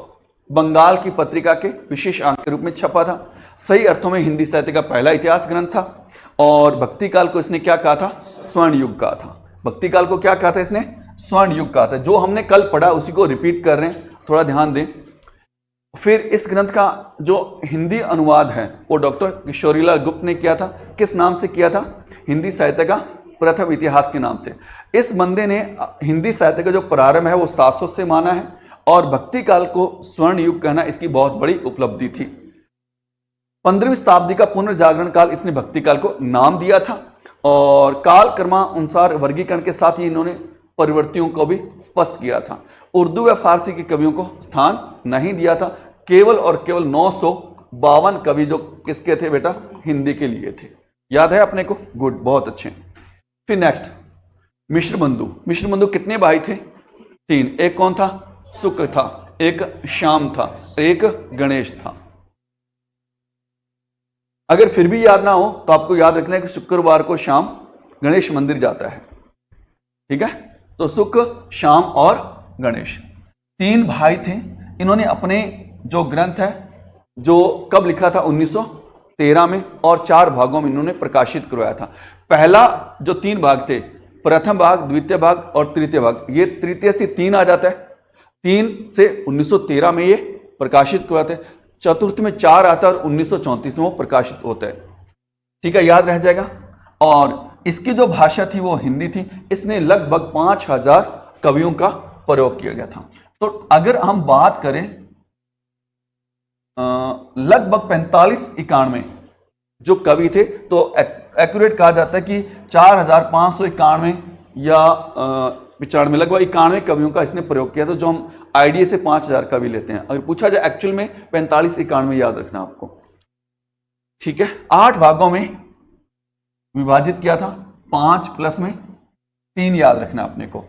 बंगाल की पत्रिका के विशेष अंक के रूप में छपा था। सही अर्थों में हिंदी साहित्य का पहला इतिहास ग्रंथ था। और भक्ति काल को इसने क्या कहा था? स्वर्ण युग कहा था। भक्ति काल को क्या कहा था इसने? स्वर्ण युग कहा था। जो हमने कल पढ़ा उसी को रिपीट कर रहे हैं, थोड़ा ध्यान दें। फिर इस ग्रंथ का जो हिंदी अनुवाद है वो डॉक्टर किशोरीलाल गुप्त ने किया था। किस नाम से किया था? हिंदी साहित्य का प्रथम इतिहास के नाम से। इस बंदे ने हिंदी साहित्य का जो प्रारंभ है वो 700 से माना है और भक्ति काल को स्वर्ण युग कहना इसकी बहुत बड़ी उपलब्धि थी। 15वीं शताब्दी का पुनर्जागरण काल इसने भक्ति काल को नाम दिया था और काल क्रमानुसार वर्गीकरण के साथ ही इन्होंने परिवर्तियों को भी स्पष्ट किया था। उर्दू व फारसी के कवियों को स्थान नहीं दिया था। केवल और केवल 952 कवि जो किसके थे बेटा? हिंदी के लिए थे। याद है अपने को? गुड, बहुत अच्छे। फिर नेक्स्ट मिश्र बंधु। मिश्र बंधु कितने भाई थे? 3। एक कौन था? शुक्र था, एक श्याम था, एक गणेश था। अगर फिर भी याद ना हो तो आपको याद रखना है कि शुक्रवार को शाम गणेश मंदिर जाता है। ठीक है, तो शुक्र, शाम और गणेश 3 भाई थे। इन्होंने अपने जो ग्रंथ है जो कब लिखा था? 1913 में और 4 भागों में इन्होंने प्रकाशित करवाया था। पहला जो 3 भाग थे, प्रथम भाग, द्वितीय भाग और तृतीय भाग, ये तृतीय से 3 आ जाता है। 3 से 1913 में ये प्रकाशित करवाते हैं। चतुर्थ में 4 आता है और 1934 में वो प्रकाशित होता है। ठीक है, याद रह जाएगा। और इसकी जो भाषा थी वो हिंदी थी। इसने लगभग 5000 कवियों का प्रयोग किया गया था। तो अगर हम बात करें लगभग 4591 जो कवि थे, तो एक्यूरेट कहा जाता है कि 4591 या 95 लगभग 91 कवियों का इसने प्रयोग किया था, जो हम आईडीए से 5000 कवि लेते हैं। अगर पूछा जाए एक्चुअल में 4591 याद रखना आपको, ठीक है। 8 भागों में विभाजित किया था, 5 प्लस में 3 याद रखना अपने को।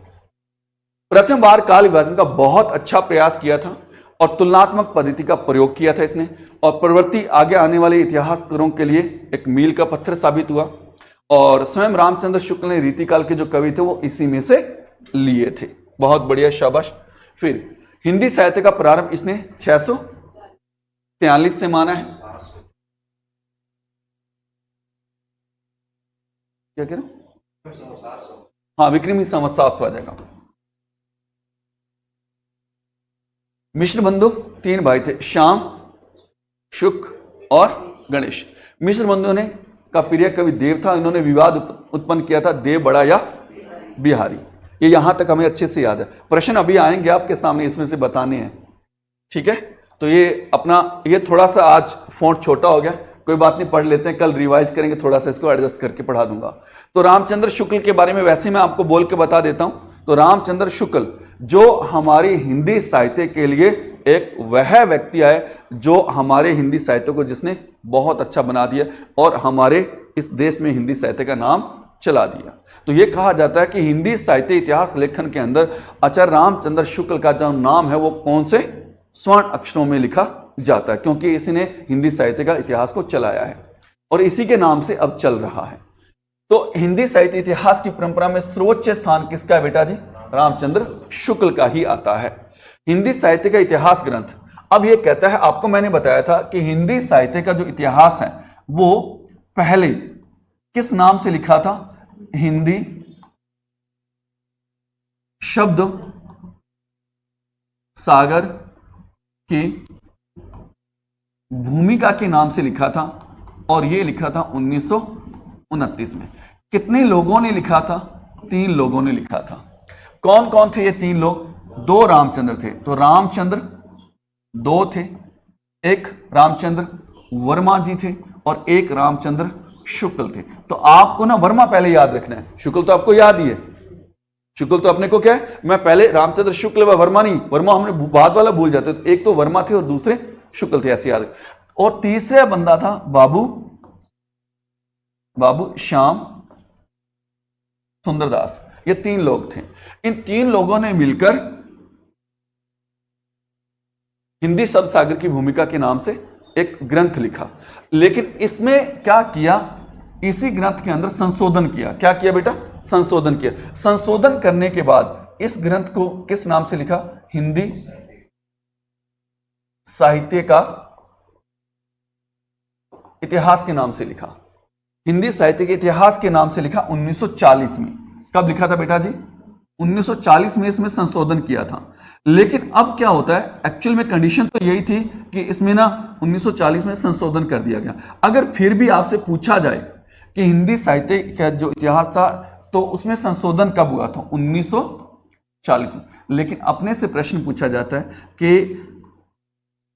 प्रथम बार काल विभाजन का बहुत अच्छा प्रयास किया था और तुलनात्मक पद्धति का प्रयोग किया था इसने, और प्रवृत्ति आगे आने वाले इतिहासकारों के लिए एक मील का पत्थर साबित हुआ। और स्वयं रामचंद्र शुक्ल ने रीतिकाल के जो कवि थे वो इसी में से लिए थे। बहुत बढ़िया, शाबाश। फिर हिंदी साहित्य का प्रारंभ इसने 643 से माना है। क्या कह रहे हो? हाँ, विक्रमी संवत 700 आ जाएगा। मिश्र बंधु 3 भाई थे, श्याम, शुक और गणेश। मिश्र बंधु ने का प्रिय कवि देव था, इन्होंने विवाद उत्पन्न किया था, देव बड़ा या बिहारी। ये यहां तक हमें अच्छे से याद है। प्रश्न अभी आएंगे आपके सामने, इसमें से बताने हैं, ठीक है। तो ये अपना, ये थोड़ा सा आज फॉन्ट छोटा हो गया, कोई बात नहीं, पढ़ लेते हैं, कल रिवाइज करेंगे, थोड़ा सा इसको एडजस्ट करके पढ़ा दूंगा। तो रामचंद्र शुक्ल के बारे में वैसे मैं आपको बोल के बता देता हूं। तो रामचंद्र शुक्ल जो हमारी हिंदी साहित्य के लिए एक वह व्यक्ति है जो हमारे हिंदी साहित्य को जिसने बहुत अच्छा बना दिया और हमारे इस देश में हिंदी साहित्य का नाम चला दिया। तो यह कहा जाता है कि हिंदी साहित्य इतिहास लेखन के अंदर आचार्य रामचंद्र शुक्ल का जो नाम है वो कौन से स्वर्ण अक्षरों में लिखा जाता है, क्योंकि इसी ने हिंदी साहित्य का इतिहास को चलाया है और इसी के नाम से अब चल रहा है। तो हिंदी साहित्य इतिहास की परंपरा में सर्वोच्च स्थान किसका है बेटा जी? रामचंद्र शुक्ल का ही आता है। हिंदी साहित्य का इतिहास ग्रंथ अब यह कहता है, आपको मैंने बताया था कि हिंदी साहित्य का जो इतिहास है वो पहले किस नाम से लिखा था? हिंदी शब्द सागर की भूमिका के नाम से लिखा था और यह लिखा था 1929 में। कितने लोगों ने लिखा था? 3 लोगों ने लिखा था। कौन कौन थे ये 3 लोग? 2 रामचंद्र थे, तो रामचंद्र 2 थे, एक रामचंद्र वर्मा जी थे और एक रामचंद्र शुक्ल थे। तो आपको ना वर्मा पहले याद रखना है, शुक्ल तो आपको याद ही है। शुक्ल तो अपने को क्या है, मैं पहले रामचंद्र शुक्ल व वर्मा नहीं, वर्मा हमने बाद वाला भूल जाते, तो एक तो वर्मा थे और दूसरे शुक्ल थे, ऐसे याद। और तीसरा बंदा था बाबू श्याम सुंदरदास। ये 3 लोग थे। इन 3 लोगों ने मिलकर हिंदी शब्द सागर की भूमिका के नाम से एक ग्रंथ लिखा। लेकिन इसमें क्या किया, इसी ग्रंथ के अंदर संशोधन किया। क्या किया बेटा? संशोधन किया। संशोधन करने के बाद इस ग्रंथ को किस नाम से लिखा? हिंदी साहित्य का इतिहास के नाम से लिखा। हिंदी साहित्य के इतिहास के नाम से लिखा 1940 में। कब लिखा था बेटा जी? 1940 में इसमें संशोधन किया था। लेकिन अब क्या होता है, एक्चुअल में कंडीशन तो यही थी कि इसमें ना 1940 में संशोधन कर दिया गया। अगर फिर भी आपसे पूछा जाए कि हिंदी साहित्य का जो इतिहास था तो उसमें संशोधन कब हुआ था? 1940 में। लेकिन अपने से प्रश्न पूछा जाता है कि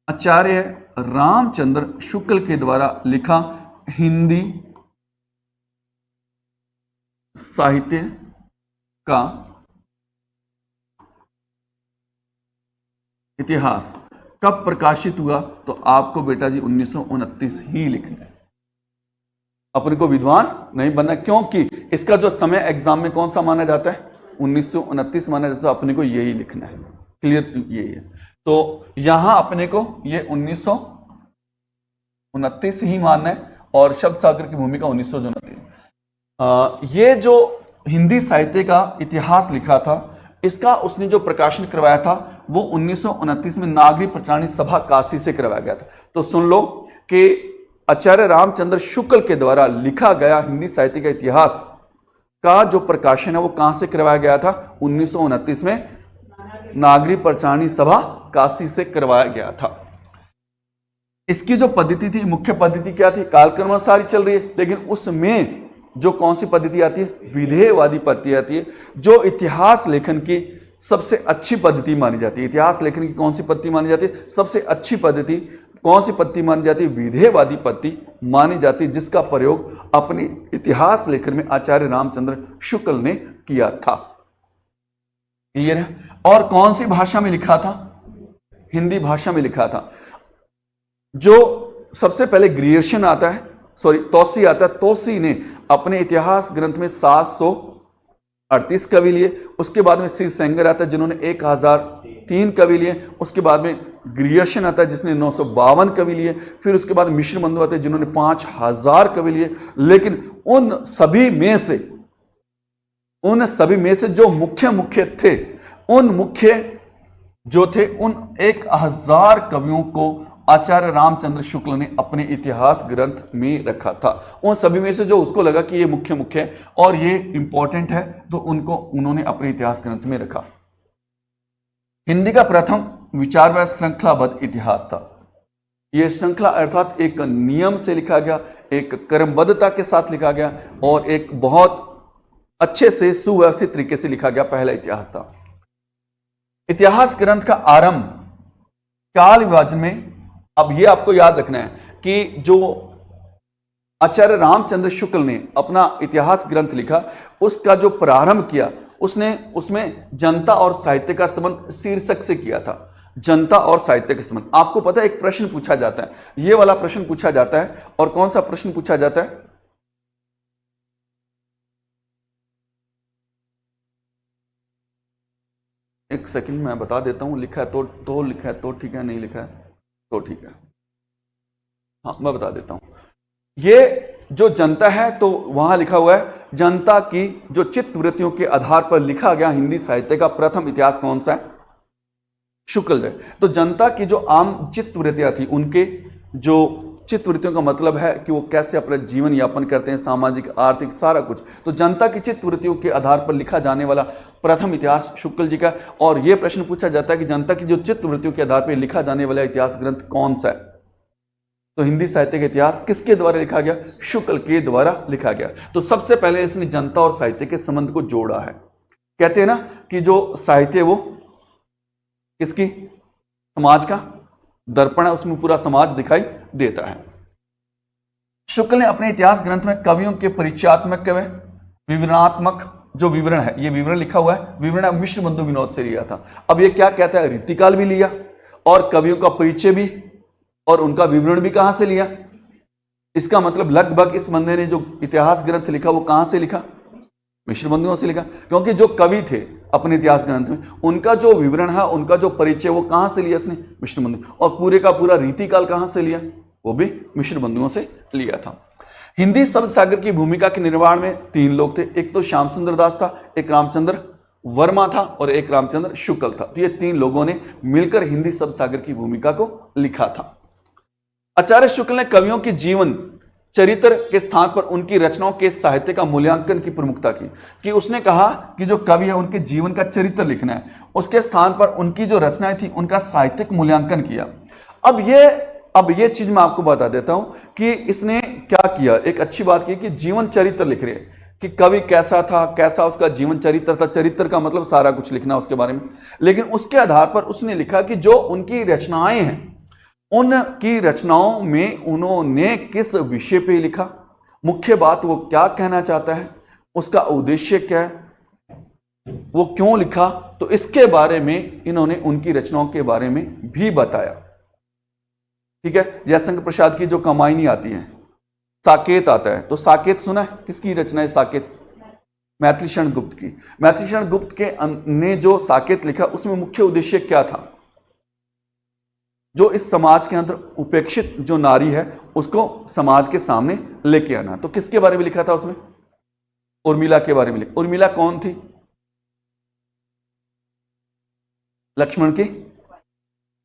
आचार्य रामचंद्र शुक्ल के द्वारा लिखा हिंदी साहित्य का इतिहास कब प्रकाशित हुआ? तो आपको बेटा जी 1929 ही लिखना है। अपने को विद्वान नहीं बनना, क्योंकि इसका जो समय एग्जाम में कौन सा माना जाता है? 1929 माना जाता है। तो अपने को यही लिखना है। क्लियर? यही है। तो यहां अपने को ये 1929 ही मानना है और शब्द सागर की भूमिका 1929। ये जो हिंदी साहित्य का इतिहास लिखा था, इसका उसने जो प्रकाशन करवाया था वो 1929 में नागरी प्रचारणी सभा काशी से करवाया गया था। तो सुन लो कि आचार्य रामचंद्र शुक्ल के द्वारा लिखा गया हिंदी साहित्य का इतिहास का जो प्रकाशन है वो कहां से करवाया गया था? 1929 में नागरी प्रचारणी सभा काशी से करवाया गया था। इसकी जो पद्धति थी, मुख्य पद्धति क्या थी? कालक्रम सारी चल रही है, लेकिन उसमें जो कौन सी पद्धति आती है? विधेयवादी पद्धति आती है, जो इतिहास लेखन की सबसे अच्छी पद्धति मानी जाती है। इतिहास लेखन की कौन सी पद्धति मानी जाती है? सबसे अच्छी पद्धति कौन सी पद्धति मानी जाती है? विधेयवादी पद्धति मानी जाती, जिसका प्रयोग अपने इतिहास लेखन में आचार्य रामचंद्र शुक्ल ने किया था। क्लियर है? और कौन सी भाषा में लिखा था? हिंदी भाषा में लिखा था। जो सबसे पहले ग्रियर्सन आता है, तौसी आता है। तौसी ने अपने इतिहास ग्रंथ में 738 कवि लिए। उसके बाद में सिरसेंगर आता है जिन्होंने 1003 कवि लिए। उसके बाद में ग्रियर्सन आता है जिसने 952 कवि लिए। फिर उसके बाद मिश्र बंधु आते हैं जिन्होंने 5000 कवि लिए। लेकिन उन सभी में से जो मुख्य थे, उन मुख्य जो थे उन 1000 कवियों को आचार्य रामचंद्र शुक्ल ने अपने इतिहास ग्रंथ में रखा था। उन सभी में से जो उसको लगा कि ये मुख्य है और ये इंपॉर्टेंट है, तो उन्होंने अपने इतिहास ग्रंथ में रखा। हिंदी का प्रथम विचार व श्रृंखलाबद्ध इतिहास था। यह श्रृंखला अर्थात एक नियम से लिखा गया, एक क्रमबद्धता के साथ लिखा गया और एक बहुत अच्छे से सुव्यवस्थित तरीके से लिखा गया पहला इतिहास था। इतिहास ग्रंथ का आरंभ काल विभाजन में। अब यह आपको याद रखना है कि जो आचार्य रामचंद्र शुक्ल ने अपना इतिहास ग्रंथ लिखा, उसका जो प्रारंभ किया उसने उसमें जनता और साहित्य का संबंध शीर्षक से किया था। जनता और साहित्य का संबंध। आपको पता है एक प्रश्न पूछा जाता है, ये वाला प्रश्न पूछा जाता है। और कौन सा प्रश्न पूछा जाता है? एक सेकंड मैं बता देता हूं। लिखा है तो लिखा है तो ठीक है, नहीं लिखा है तो ठीक है। हाँ, मैं बता देता हूं। ये जो जनता है तो वहां लिखा हुआ है जनता की जो चित्तवृत्तियों के आधार पर लिखा गया हिंदी साहित्य का प्रथम इतिहास कौन सा है? शुक्ल है। तो जनता की जो आम चित्तवृत्तियां थी, उनके जो चित्तवृत्तियों का मतलब है कि वो कैसे अपना जीवन यापन करते हैं, सामाजिक आर्थिक सारा कुछ। तो जनता की चित्तवृत्तियों के आधार पर लिखा जाने वाला प्रथम इतिहास शुक्ल जी का। और यह प्रश्न पूछा जाता है कि जनता की जो चित्तवृत्तियों के आधार पर लिखा जाने वाला इतिहास ग्रंथ कौन सा है? तो हिंदी साहित्य का इतिहास किसके द्वारा लिखा गया? शुक्ल के द्वारा लिखा गया। तो सबसे पहले इसने जनता और साहित्य के संबंध को जोड़ा है। कहते हैं ना कि जो साहित्य वो किसकी? समाज का दर्पण है, उसमें पूरा समाज दिखाई देता है। शुक्ल ने अपने इतिहास ग्रंथ में कवियों के परिचयात्मक व विवरणात्मक जो विवरण है, ये विवरण लिखा हुआ है, विवरण मिश्र बंधु विनोद से लिया था। अब ये क्या कहता है? रीतिकाल भी लिया और कवियों का परिचय भी और उनका विवरण भी कहां से लिया? इसका मतलब लगभग इस बंदे ने जो इतिहास ग्रंथ लिखा वो कहां से लिखा? मिश्र बंधुओं से लिखा। क्योंकि जो कवि थे अपने इतिहास ग्रंथ में, उनका जो विवरण है, उनका जो परिचय, वो कहां से लिया इसने? मिश्र बंधु। और पूरे का पूरा रीतिकाल कहां से लिया? वो भी मिश्र बंधुओं से लिया था। हिंदी शब्द सागर की भूमिका के निर्माण में 3 लोग थे। एक तो श्याम सुंदर दास था, एक रामचंद्र वर्मा था और एक रामचंद्र शुक्ल था। तो ये 3 लोगों ने मिलकर हिंदी शब्द सागर की भूमिका को लिखा था। आचार्य शुक्ल ने कवियों की जीवन चरित्र के स्थान पर उनकी रचनाओं के साहित्य का मूल्यांकन की प्रमुखता की। कि उसने कहा कि जो कवि है उनके जीवन का चरित्र लिखना है, उसके स्थान पर उनकी जो रचनाएं थी उनका साहित्यिक मूल्यांकन किया। अब ये चीज मैं आपको बता देता हूं कि इसने क्या किया। एक अच्छी बात की कि जीवन चरित्र लिख रहे कि कवि कैसा था, कैसा उसका जीवन चरित्र था। चरित्र का मतलब सारा कुछ लिखना उसके बारे में। लेकिन उसके आधार पर उसने लिखा कि जो उनकी रचनाएं हैं, उनकी रचनाओं में उन्होंने किस विषय पे लिखा, मुख्य बात वो क्या कहना चाहता है, उसका उद्देश्य क्या है, वो क्यों लिखा। तो इसके बारे में इन्होंने उनकी रचनाओं के बारे में भी बताया। ठीक है। जयशंकर प्रसाद की जो कमायनी आती है, साकेत आता है, तो साकेत सुना है? किसकी रचना है साकेत? मैथिली शरण गुप्त की। मैथिली शरण गुप्त के ने जो साकेत लिखा उसमें मुख्य उद्देश्य क्या था? जो इस समाज के अंदर उपेक्षित जो नारी है उसको समाज के सामने लेके आना। तो किसके बारे में लिखा था उसमें? उर्मिला के बारे में लिखा। उर्मिला कौन थी? लक्ष्मण की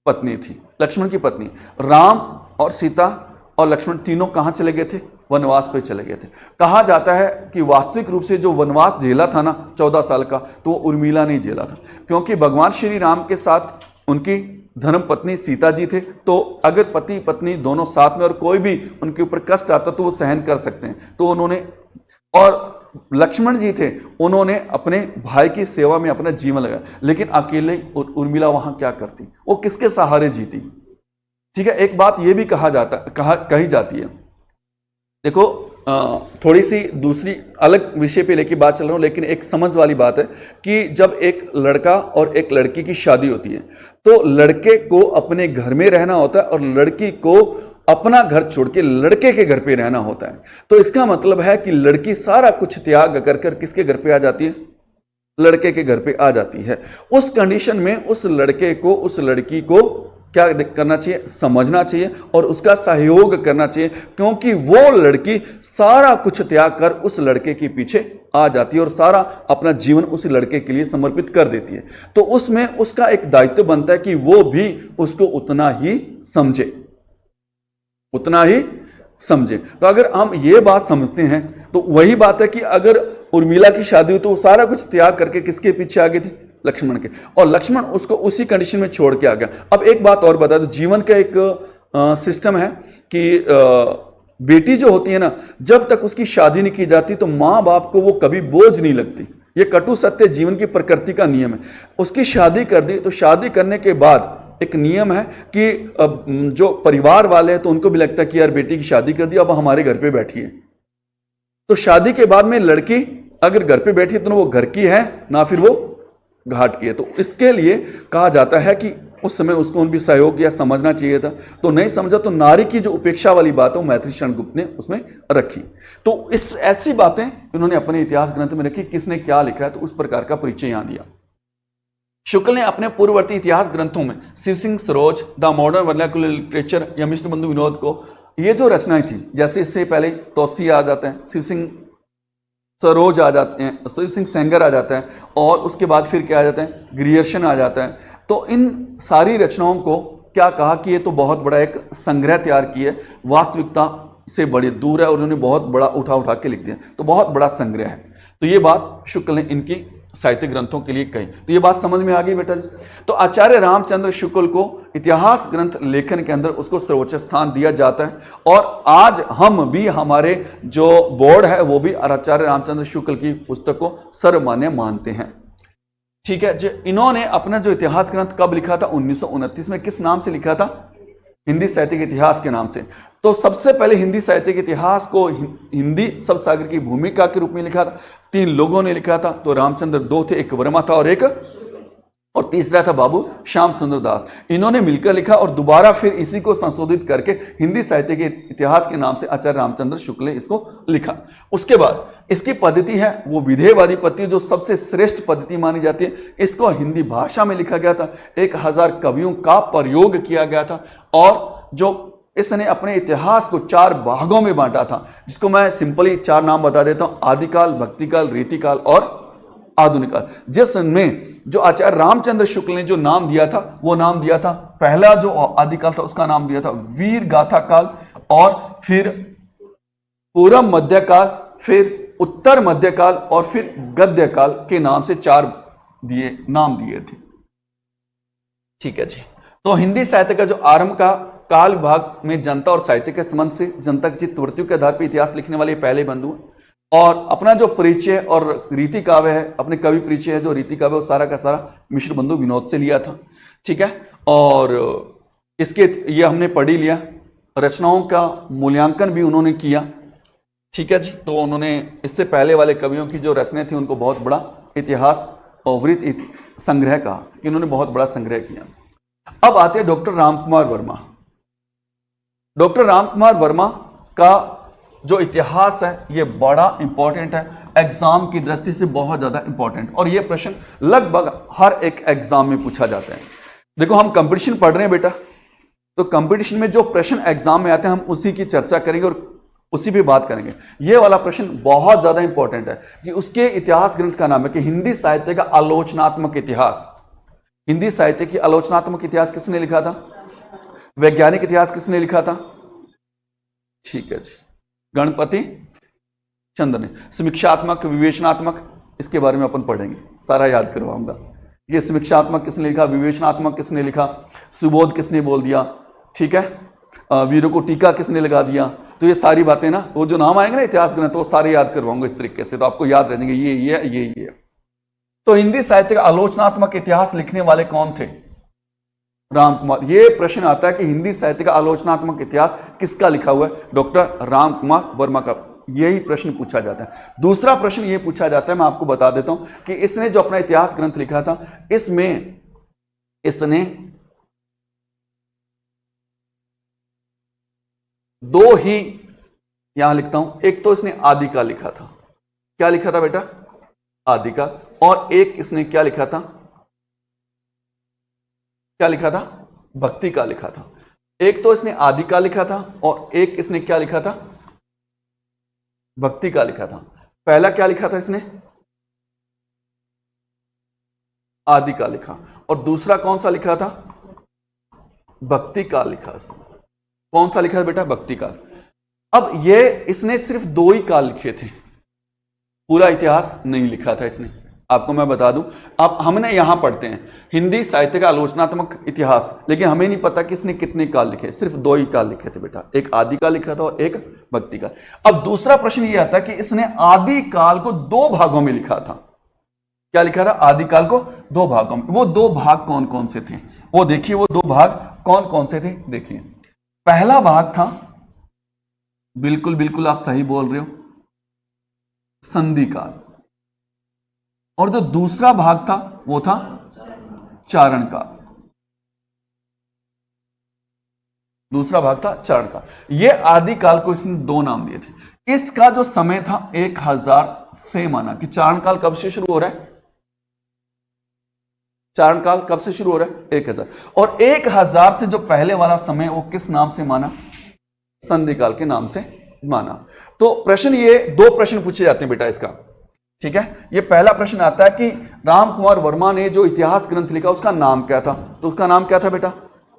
पत्नी थी। लक्ष्मण की पत्नी। राम और सीता और लक्ष्मण तीनों कहां चले गए थे? वनवास पे चले गए थे। कहा जाता है कि वास्तविक रूप से जो वनवास झेला था ना 14 साल का, तो उर्मिला नहीं झेला था। क्योंकि भगवान श्री राम के साथ उनकी धर्म पत्नी सीता जी थे। तो अगर पति पत्नी दोनों साथ में और कोई भी उनके ऊपर कष्ट आता तो वो सहन कर सकते हैं। तो उन्होंने, और लक्ष्मण जी थे, उन्होंने अपने भाई की सेवा में अपना जीवन लगाया। लेकिन अकेले उर्मिला वहां क्या करती? वो किसके सहारे जीती? ठीक है, एक बात ये भी कही जाती है, देखो थोड़ी सी दूसरी अलग विषय पे लेके बात चल रहा हूं, लेकिन एक समझ वाली बात है कि जब एक लड़का और एक लड़की की शादी होती है तो लड़के को अपने घर में रहना होता है और लड़की को अपना घर छोड़ के लड़के के घर पे रहना होता है। तो इसका मतलब है कि लड़की सारा कुछ त्याग कर कर किसके घर पे आ जाती है? लड़के के घर पे आ जाती है। उस कंडीशन में उस लड़के को उस लड़की को क्या करना चाहिए? समझना चाहिए और उसका सहयोग करना चाहिए, क्योंकि वो लड़की सारा कुछ त्याग कर उस लड़के के पीछे आ जाती है और सारा अपना जीवन उस लड़के के लिए समर्पित कर देती है। तो उसमें उसका एक दायित्व बनता है कि वो भी उसको उतना ही समझे, उतना ही समझे। तो अगर हम ये बात समझते हैं तो वही बात है कि अगर उर्मिला की शादी हुई तो वो सारा कुछ त्याग करके किसके पीछे आ गई थी? लक्ष्मण के, और लक्ष्मण उसको उसी कंडीशन में छोड़ के आ गया। अब एक बात और बता दो, जीवन का एक सिस्टम है कि बेटी जो होती है ना, जब तक उसकी शादी नहीं की जाती तो माँ बाप को वो कभी बोझ नहीं लगती। ये कटु सत्य जीवन की प्रकृति का नियम है। उसकी शादी कर दी तो शादी करने के बाद एक नियम है कि जो परिवार वाले हैं तो उनको भी लगता है कि यार बेटी की शादी कर दी, अब हमारे घर पे बैठी है। तो शादी के बाद में लड़की अगर घर पे बैठी है तो ना वो घर की है ना फिर वो घाट की है। तो इसके लिए कहा जाता है कि उस समय उसको उन भी सहयोग या समझना चाहिए था, तो नहीं समझा तो नारी की जो उपेक्षा वाली बात है वो मैथिली शरण गुप्त ने उसमें रखी। तो इस ऐसी बातें इन्होंने अपने इतिहास ग्रंथ में रखी। किसने क्या लिखा है तो उस प्रकार का परिचय यहां दिया। शुक्ल ने अपने पूर्ववर्ती इतिहास ग्रंथों में Shiv Singh Saroj, the modern vernacular literature या मिश्र बंधु विनोद को ये जो रचनाएं थी, जैसे इससे पहले तोसी आ जाते हैं, शिव सिंह सरोज आ जाते हैं, शिव सिंह सेंगर आ जाता है और उसके बाद फिर क्या आ जाता है? ग्रियर्सन आ जाता है। तो इन सारी रचनाओं को क्या कहा कि ये तो बहुत बड़ा एक संग्रह तैयार किया है, वास्तविकता से बड़ी दूर है और उन्होंने बहुत बड़ा उठा के लिख दिया, तो बहुत बड़ा संग्रह है। तो ये बात शुक्ल ने इनकी साहित्य ग्रंथों के लिए कही। तो ये बात समझ में आ गई बेटा जी। तो आचार्य रामचंद्र शुक्ल को इतिहास ग्रंथ लेखन के अंदर उसको सर्वोच्च स्थान दिया जाता है और आज हम भी, हमारे जो बोर्ड है वो भी आचार्य रामचंद्र शुक्ल की पुस्तक को सर्वमान्य मानते हैं। ठीक है जी। इन्होंने अपना जो इतिहास ग्रंथ कब लिखा था? 1929 में। किस नाम से लिखा था? हिंदी साहित्य के इतिहास के नाम से। तो सबसे पहले हिंदी साहित्य के इतिहास को हिंदी शब्दसागर की भूमिका के रूप में लिखा था। 3 लोगों ने लिखा था। तो रामचंद्र 2 थे, एक वर्मा था और तीसरा था बाबू श्याम सुंदर दास। इन्होंने मिलकर लिखा और दोबारा फिर इसी को संशोधित करके हिंदी साहित्य के इतिहास के नाम से आचार्य रामचंद्र शुक्ल ने इसको लिखा। उसके बाद इसकी पद्धति है वो विधेयवादी पद्धति, जो सबसे श्रेष्ठ पद्धति मानी जाती है। इसको हिंदी भाषा में लिखा गया था, 1000 कवियों का प्रयोग किया गया था और जो इसने अपने इतिहास को 4 भागों में बांटा था, जिसको मैं सिंपली 4 नाम बता देता हूं: आदिकाल, भक्तिकाल, रीतिकाल और आधुनिक काल। जिसमें जो आचार्य रामचंद्र शुक्ल ने जो नाम दिया था वो नाम दिया था, पहला जो आदिकाल था उसका नाम दिया था वीर गाथा काल, और फिर पूर्व मध्यकाल, फिर उत्तर मध्यकाल और फिर गद्य काल के नाम से 4 नाम दिए थे। ठीक है जी। तो हिंदी साहित्य का जो आरंभ का काल विभाग में जनता और साहित्य के संबंध से जनता की चित्तवृत्तियों के आधार पर इतिहास लिखने वाले पहले बंधु हैं। और अपना जो परिचय और रीति काव्य है, अपने कवि परिचय है जो रीति काव्य, वो सारा का सारा मिश्र बंधु विनोद से लिया था। ठीक है। और इसके ये हमने पढ़ ही लिया। रचनाओं का मूल्यांकन भी उन्होंने किया। ठीक है जी। तो उन्होंने इससे पहले वाले कवियों की जो रचनाएं थी उनको बहुत बड़ा इतिहास और वृत्त संग्रह कहा, इन्होंने बहुत बड़ा संग्रह किया। अब आते हैं डॉक्टर रामकुमार वर्मा। डॉक्टर रामकुमार वर्मा का जो इतिहास है ये बड़ा इंपॉर्टेंट है, एग्जाम की दृष्टि से बहुत ज्यादा इंपॉर्टेंट, और ये प्रश्न लगभग हर एक एग्जाम में पूछा जाता है। देखो हम कंपटीशन पढ़ रहे हैं बेटा, तो कंपटीशन में जो प्रश्न एग्जाम में आते हैं हम उसी की चर्चा करेंगे और उसी पे बात करेंगे। ये वाला प्रश्न बहुत ज्यादा इंपॉर्टेंट है कि उसके इतिहास ग्रंथ का नाम है कि हिंदी साहित्य का आलोचनात्मक इतिहास। हिंदी साहित्य की आलोचनात्मक इतिहास किसने लिखा था? वैज्ञानिक इतिहास किसने लिखा था? ठीक है जी, गणपति चंद्र ने। समीक्षात्मक, विवेचनात्मक, इसके बारे में अपन पढ़ेंगे, सारा याद करवाऊंगा। ये समीक्षात्मक किसने लिखा, विवेचनात्मक किसने लिखा, सुबोध किसने बोल दिया, ठीक है, वीरों को टीका किसने लगा दिया। तो ये सारी बातें ना, वो जो नाम आएंगे ना इतिहास ग्रंथ, वो सारे याद करवाऊंगा इस तरीके से, तो आपको याद रह जाएंगे ये। तो हिंदी साहित्य का आलोचनात्मक इतिहास लिखने वाले कौन थे? राम कुमार। ये प्रश्न आता है कि हिंदी साहित्य का आलोचनात्मक इतिहास किसका लिखा हुआ है? डॉक्टर राम कुमार वर्मा का। यही प्रश्न पूछा जाता है। दूसरा प्रश्न ये पूछा जाता है, मैं आपको बता देता हूं कि इसने जो अपना इतिहास ग्रंथ लिखा था, इसमें इसने दो ही, यहां लिखता हूं, एक तो इसने आदि का लिखा था। क्या लिखा था बेटा? आदि का। और एक इसने क्या लिखा था? क्या लिखा था? भक्ति का लिखा था। एक तो इसने आदि का लिखा था और एक इसने क्या लिखा था? भक्ति का लिखा था। पहला क्या लिखा था इसने? आदि का लिखा। और दूसरा कौन सा लिखा था? भक्ति का लिखा इसने। कौन सा लिखा था बेटा? भक्ति का। अब ये इसने सिर्फ दो ही काल लिखे थे, पूरा इतिहास नहीं लिखा था इसने। आपको मैं बता दूं, अब हमने यहां पढ़ते हैं हिंदी साहित्य का आलोचनात्मक इतिहास, लेकिन हमें नहीं पता कि इसने कितने काल लिखे। सिर्फ दो ही काल लिखे थे बेटा, एक आदि काल लिखा था और एक भक्ति काल। अब दूसरा प्रश्न यह आता है कि इसने आदि काल को दो भागों में लिखा था। क्या लिखा था? आदि काल को दो भागों में। वो दो भाग कौन कौन से थे वो देखिए। वो दो भाग कौन कौन से थे देखिए। पहला भाग था, बिल्कुल बिल्कुल आप सही बोल रहे हो, संधि काल। और जो दूसरा भाग था वो था चारण काल। दूसरा भाग था चारण काल। ये आदि काल को इसने दो नाम दिए थे। इसका जो समय था 1000 से माना कि चारण काल कब से शुरू हो रहा है? चारण काल कब से शुरू हो रहा है? 1000। और 1000 से जो पहले वाला समय वो किस नाम से माना? संधि काल के नाम से माना। तो प्रश्न, ये दो प्रश्न पूछे जाते हैं बेटा इसका, ठीक है। ये पहला प्रश्न आता है कि राम कुमार वर्मा ने जो इतिहास ग्रंथ लिखा उसका नाम क्या था? तो उसका नाम क्या था बेटा?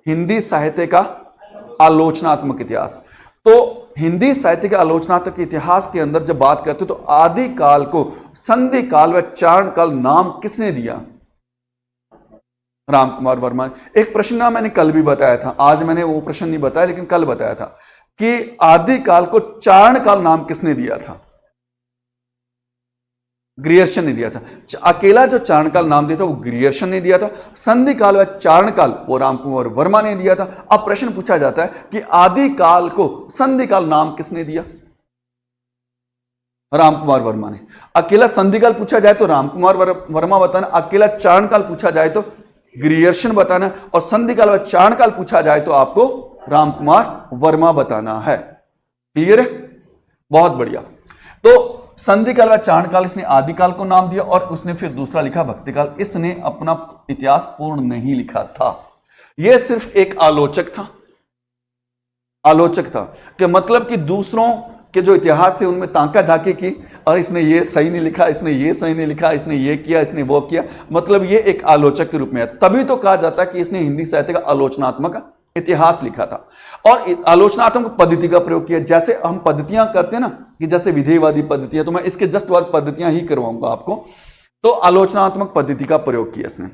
हिंदी साहित्य का आलोचनात्मक इतिहास। तो हिंदी साहित्य के आलोचनात्मक इतिहास के अंदर जब बात करते तो आदि काल को संधि काल व चारण काल नाम किसने दिया? राम कुमार वर्मा ने। एक प्रश्न ना मैंने कल भी बताया था, आज मैंने वो प्रश्न नहीं बताया लेकिन कल बताया था कि आदि काल को चारण काल नाम किसने दिया था? ग्रियर्सन ने दिया था। अकेला जो चारण काल नाम दिया था वो ग्रियर्सन ने दिया था। संधि काल व चारण काल वो राम कुमार वर्मा ने दिया था। अब प्रश्न पूछा जाता है कि आदि काल को संधि काल नाम किसने दिया? राम कुमार वर्मा ने। अकेला संधि काल पूछा जाए तो राम कुमार वर्मा बताना, अकेला चारण काल पूछा जाए तो ग्रियर्सन बताना, और संधि काल व चारण काल पूछा जाए तो आपको राम कुमार वर्मा बताना है। क्लियर है? बहुत बढ़िया। तो संधि काल व चारण काल इसने आदि काल को नाम दिया और उसने फिर दूसरा लिखा भक्ति काल। इसने अपना इतिहास पूर्ण नहीं लिखा था, यह सिर्फ एक आलोचक था। आलोचक था कि मतलब कि दूसरों के जो इतिहास थे उनमें ताका झाकी की और इसने ये सही नहीं लिखा, इसने ये सही नहीं लिखा, इसने ये किया, इसने वो किया, मतलब ये एक आलोचक के रूप में है। तभी तो कहा जाता है कि इसने हिंदी साहित्य का आलोचनात्मक इतिहास लिखा था और आलोचनात्मक पद्धति का प्रयोग किया। जैसे हम पद्धतियां करते हैं ना, कि जैसे विधेयवादी पद्धतियां, तो मैं इसके जस्ट बाद पद्धतियां ही करवाऊंगा आपको। तो आलोचनात्मक पद्धति का प्रयोग किया इसने।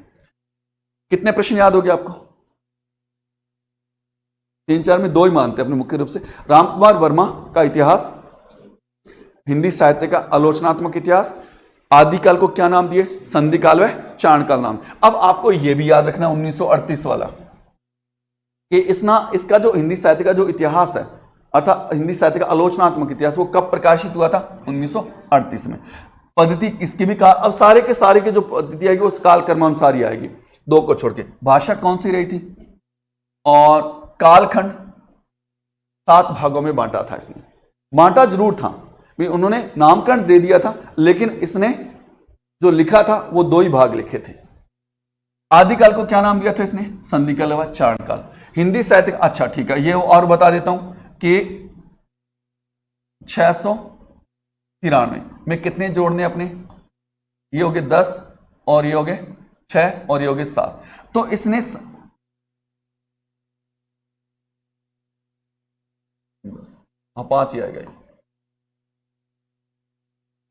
कितने प्रश्न याद हो गए आपको? 3-4 में 2 ही मानते हैं अपने मुख्य रूप से। राम कुमार वर्मा का इतिहास, हिंदी साहित्य का आलोचनात्मक इतिहास, आदि काल को क्या नाम दिए? संधि काल व चारण काल नाम। अब आपको यह भी याद रखना 1938 वाला कि इसका जो हिंदी साहित्य का जो इतिहास है, अर्थात हिंदी साहित्य का आलोचनात्मक इतिहास, वो कब प्रकाशित हुआ था? 1938 में। पद्धति इसकी भी अब सारे के सारे की जो पद्धति आएगी वो काल क्रमानुसार ही आएगी, 2 को छोड़ के। भाषा कौन सी रही थी और कालखंड 7 भागों में बांटा था इसने। बांटा जरूर था, उन्होंने नामकरण दे दिया था, लेकिन इसने जो लिखा था वो 2 ही भाग लिखे थे। आदि काल को क्या नाम दिया था इसने? संधि काल व चारण काल। हिंदी साहित्य, अच्छा ठीक है, ये और बता देता हूं कि 693 में कितने जोड़ने अपने? ये हो गए 10 और ये हो गए 6 और ये हो गए 7। तो इसने बस 5 ही आएगा।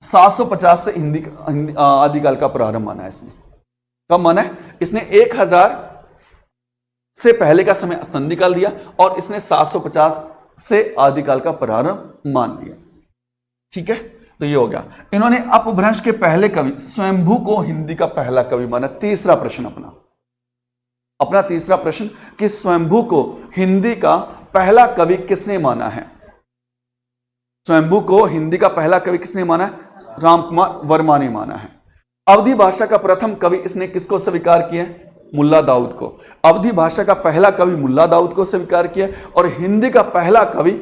750 से हिंदी आदिकाल का प्रारंभ माना है इसने। कब माना है? इसने 1000 से पहले का समय संधि काल दिया और इसने 750 से आदिकाल का प्रारंभ मान लिया। ठीक है, तो ये हो गया। इन्होंने अपभ्रंश के पहले कवि स्वयंभू को हिंदी का पहला कवि माना। तीसरा प्रश्न अपना, अपना तीसरा प्रश्न कि स्वयंभू को हिंदी का पहला कवि किसने माना है? स्वयंभू को हिंदी का पहला कवि किसने माना है? रामकुमार वर्मा ने माना है। अवधी भाषा का प्रथम कवि इसने किसको स्वीकार किया? मुल्ला दाऊद को। अवधी भाषा का पहला कवि मुल्ला दाऊद को स्वीकार किया और हिंदी का पहला कवि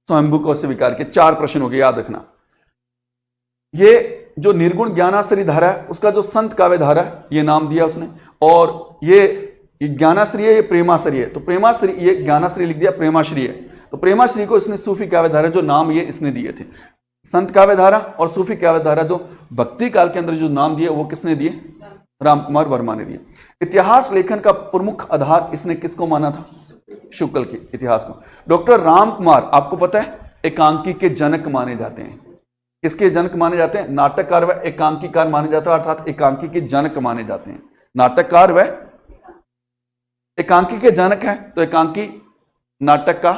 स्वयंभू को स्वीकार किया। 4 प्रश्न हो गए, याद रखना। ये जो निर्गुण ज्ञानाश्री धारा है उसका जो संत काव्य धारा है ये नाम दिया उसने, और ये ज्ञानाश्री है, ये प्रेमाश्री है। तो प्रेमाश्री, ये ज्ञानाश्री लिख दिया, प्रेमाश्री है। तो प्रेमाश्री को इसने सूफी काव्य धारा जो नाम ये इसने दिए थे, संत काव्य धारा और सूफी काव्य धारा जो भक्ति काल के अंदर जो नाम दिए वो किसने दिए? रामकुमार वर्मा ने दिए। इतिहास लेखन का प्रमुख आधार इसने किसको माना था? शुक्ल के इतिहास को। डॉक्टर रामकुमार आपको पता है एकांकी के जनक माने जाते हैं। किसके जनक माने जाते हैं? नाटककार व एकांकीकार माने जाते हैं, अर्थात एकांकी के जनक माने जाते हैं। नाटककार व एकांकी के जनक है, तो एकांकी नाटक का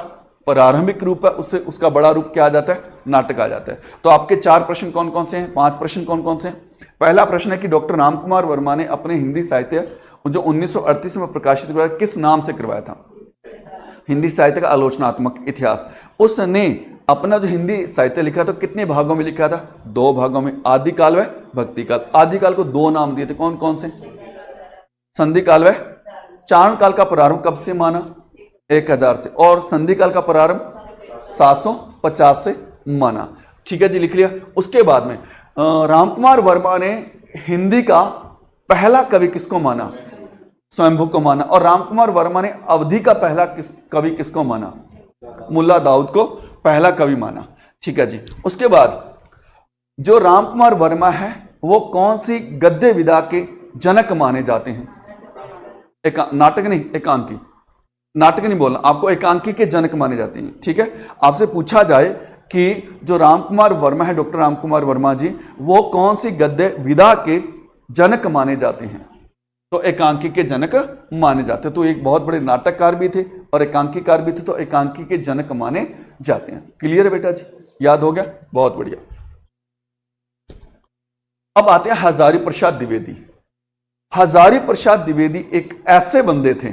प्रारंभिक रूप है, उससे उसका बड़ा रूप क्या आ जाता है? नाटक आ जाता है। तो आपके 4 प्रश्न कौन कौन से हैं? 5 प्रश्न कौन कौन से हैं? पहला प्रश्न है कि डॉक्टर रामकुमार वर्मा ने अपने हिंदी साहित्य जो 1938 में प्रकाशित हुआ किस नाम से करवाया था? हिंदी साहित्य का आलोचनात्मक इतिहास। उसने अपना जो हिंदी साहित्य लिखा तो कितने भागों में लिखा था? 2 भागों में, आदिकाल व भक्तिकाल। आदिकाल को 2 नाम दिए थे, कौन कौन से? संधिकाल व चारण काल का प्रारंभ कब से माना? 1000 से, और संधिकाल का प्रारंभ 750 से माना। ठीक है जी, लिख लिया। उसके बाद में रामकुमार वर्मा ने हिंदी का पहला कवि किसको माना? स्वयंभू को माना। और रामकुमार वर्मा ने अवधी का पहला कवि किसको माना? मुल्ला दाऊद को पहला कवि माना। ठीक है जी। उसके बाद जो रामकुमार वर्मा है वो कौन सी गद्य विधा के जनक माने जाते हैं? नाटक नहीं, एकांकी। नाटक नहीं बोलना आपको, एकांकी के जनक माने जाते हैं। ठीक है, आपसे पूछा जाए कि जो रामकुमार वर्मा है, डॉक्टर रामकुमार वर्मा जी, वो कौन सी गद्य विधा के जनक माने जाते हैं? तो एकांकी के जनक माने जाते हैं। तो एक बहुत बड़े नाटककार भी थे और एकांकीकार भी थे, तो एकांकी के जनक माने जाते हैं। क्लियर है बेटा जी? याद हो गया? बहुत बढ़िया। अब आते हैं हजारी प्रसाद द्विवेदी। हजारी प्रसाद द्विवेदी एक ऐसे बंदे थे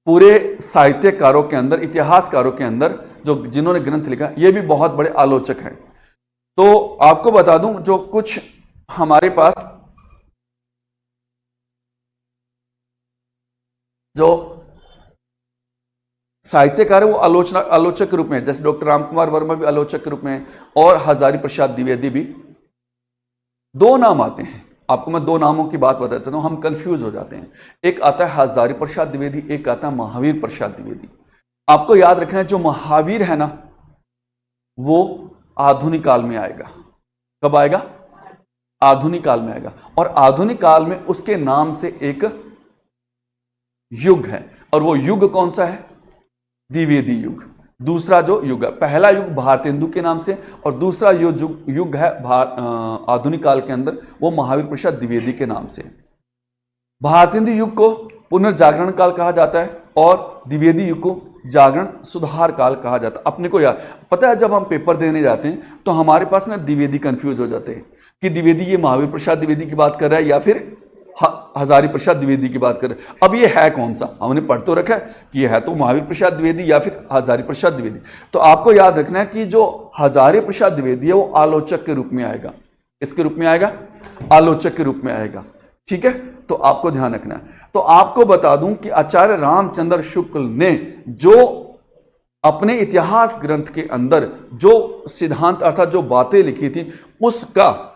पूरे साहित्यकारों के अंदर, इतिहासकारों के अंदर, जो जिन्होंने ग्रंथ लिखा, ये भी बहुत बड़े आलोचक हैं। तो आपको बता दूं, जो कुछ हमारे पास जो साहित्यकार है वो आलोचक के रूप में, जैसे डॉक्टर रामकुमार वर्मा भी आलोचक के रूप में, और हजारी प्रसाद द्विवेदी भी। 2 नाम आते हैं, आपको मैं 2 नामों की बात बताता हूं, हम कंफ्यूज हो जाते हैं। एक आता है हजारी प्रसाद द्विवेदी, एक आता है महावीर प्रसाद द्विवेदी। आपको याद रखना है, जो महावीर है ना वो आधुनिक काल में आएगा। कब आएगा? आधुनिक काल में आएगा। और आधुनिक काल में उसके नाम से एक युग है, और वो युग कौन सा है? द्विवेदी युग। दूसरा जो युग है, पहला युग भारतेंदु के नाम से, और दूसरा युग है आधुनिक काल के अंदर, वो महावीर प्रसाद द्विवेदी के नाम से। भारतेंदु युग को पुनर्जागरण काल कहा जाता है और द्विवेदी युग को जागरण सुधार काल कहा जाता है। अपने को याद पता है, जब हम पेपर देने जाते हैं तो हमारे पास ना द्विवेदी कंफ्यूज हो जाते हैं कि द्विवेदी ये महावीर प्रसाद द्विवेदी की बात कर रहा है या फिर हजारी प्रसाद द्विवेदी की बात कर रहे हैं। अब ये है कौन सा? हमने पढ़ तो रखा है कि ये है तो महावीर प्रसाद द्विवेदी या फिर हजारी प्रसाद द्विवेदी। तो आपको याद रखना है कि जो हजारी प्रसाद द्विवेदी है वो आलोचक के रूप में आएगा। इसके रूप में आएगा? आलोचक के रूप में आएगा। ठीक है, तो आपको ध्यान रखना है। तो आपको बता दूं कि आचार्य रामचंद्र शुक्ल ने जो अपने इतिहास ग्रंथ के अंदर जो सिद्धांत अर्थात जो बातें लिखी थी, उसका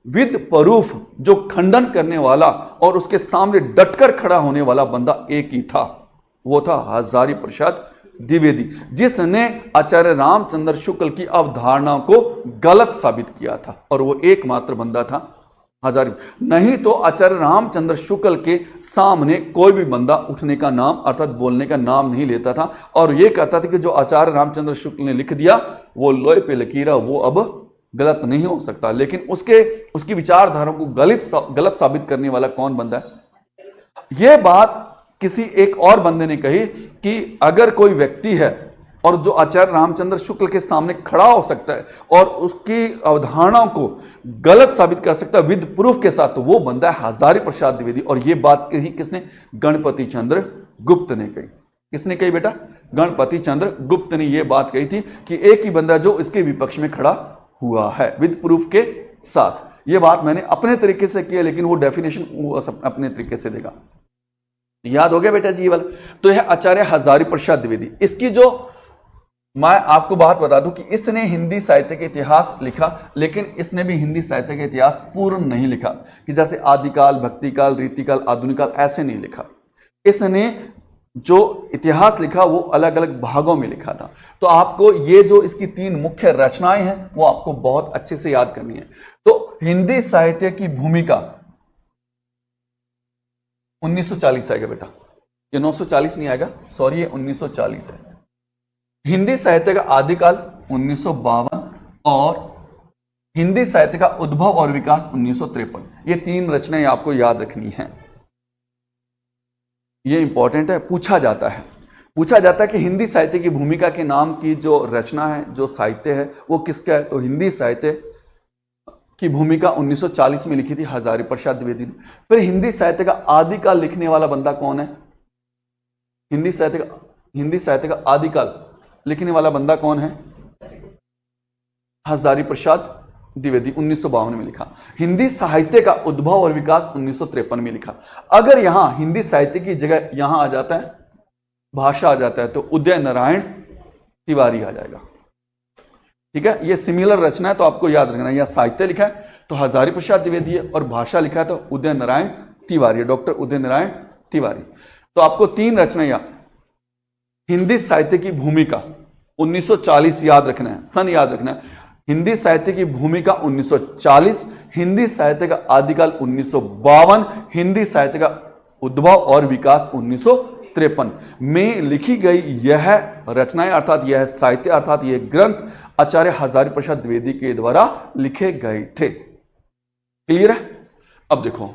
विद प्रूफ जो खंडन करने वाला और उसके सामने डटकर खड़ा होने वाला बंदा एक ही था, वो था हजारी प्रसाद द्विवेदी, जिसने आचार्य रामचंद्र शुक्ल की अवधारणा को गलत साबित किया था। और वो एकमात्र बंदा था हजारी। नहीं तो आचार्य रामचंद्र शुक्ल के सामने कोई भी बंदा उठने का नाम अर्थात बोलने का नाम नहीं लेता था, और ये कहता था कि जो आचार्य रामचंद्र शुक्ल ने लिख दिया वो लोहे पे लकीरा, वो अब गलत नहीं हो सकता। लेकिन उसकी विचारधारा को गलत साबित करने वाला कौन बंदा है? यह बात किसी एक और बंदे ने कही कि अगर कोई व्यक्ति है और जो आचार्य रामचंद्र शुक्ल के सामने खड़ा हो सकता है और उसकी अवधारणाओं को गलत साबित कर सकता है विद प्रूफ के साथ, तो वो बंदा है हजारी प्रसाद द्विवेदी। और ये बात कही किसने? गणपति चंद्र गुप्त ने कही। किसने कही बेटा? गणपति चंद्र गुप्त ने ये बात कही थी कि एक ही बंदा जो इसके विपक्ष में खड़ा हुआ है विद प्रूफ के साथ। ये बात मैंने अपने तरीके से की है, लेकिन वो डेफिनेशन वो अपने तरीके से देगा। याद हो गया बेटा जी ये वाला? तो यह आचार्य हजारी प्रसाद द्विवेदी। इसकी जो मैं आपको बात बता दूं कि इसने हिंदी साहित्य का इतिहास लिखा, लेकिन इसने भी हिंदी साहित्य का इतिहास पूर्ण नहीं लिखा कि जैसे आदिकाल, भक्तिकाल, रीतिकाल, आधुनिक काल ऐसे नहीं लिखा। इसने जो इतिहास लिखा वो अलग अलग भागों में लिखा था। तो आपको ये जो इसकी 3 मुख्य रचनाएं हैं वो आपको बहुत अच्छे से याद करनी है। तो हिंदी साहित्य की भूमिका 1940 आएगा बेटा, ये 940 नहीं आएगा, सॉरी ये 1940 है। हिंदी साहित्य का आदिकाल 1952 और हिंदी साहित्य का उद्भव और विकास 1953। ये 3 रचनाएं आपको याद रखनी हैं। ये इंपॉर्टेंट है, पूछा जाता है कि हिंदी साहित्य की भूमिका के नाम की जो रचना है, जो साहित्य है, वो किसका है? तो हिंदी साहित्य की भूमिका 1940 में लिखी थी हजारी प्रसाद द्विवेदी ने। फिर हिंदी साहित्य का आदिकाल लिखने वाला बंदा कौन है? हिंदी साहित्य का आदिकाल लिखने वाला बंदा कौन है? हजारी प्रसाद द्विवेदी 1952 में लिखा। हिंदी साहित्य का उद्भव और विकास 1953 में लिखा। अगर यहां हिंदी साहित्य की जगह यहां आ जाता है, भाषा आ जाता है, तो उदय नारायण तिवारी आ जाएगा। ठीक है, ये सिमिलर रचना है तो आपको याद रखना। यह साहित्य लिखा है तो हजारी प्रसाद द्विवेदी है, और भाषा लिखा है तो उदय नारायण तिवारी, डॉक्टर उदय नारायण तिवारी। तो आपको 3 रचनाएं हिंदी साहित्य की भूमिका 1940 याद रखना है, सन याद रखना है। हिंदी साहित्य की भूमिका 1940, हिंदी साहित्य का आदिकाल 1952, हिंदी साहित्य का उद्भव और विकास 1953 में लिखी गई यह रचनाएं अर्थात यह साहित्य अर्थात यह ग्रंथ आचार्य हजारी प्रसाद द्विवेदी के द्वारा लिखे गए थे। क्लियर है? अब देखो,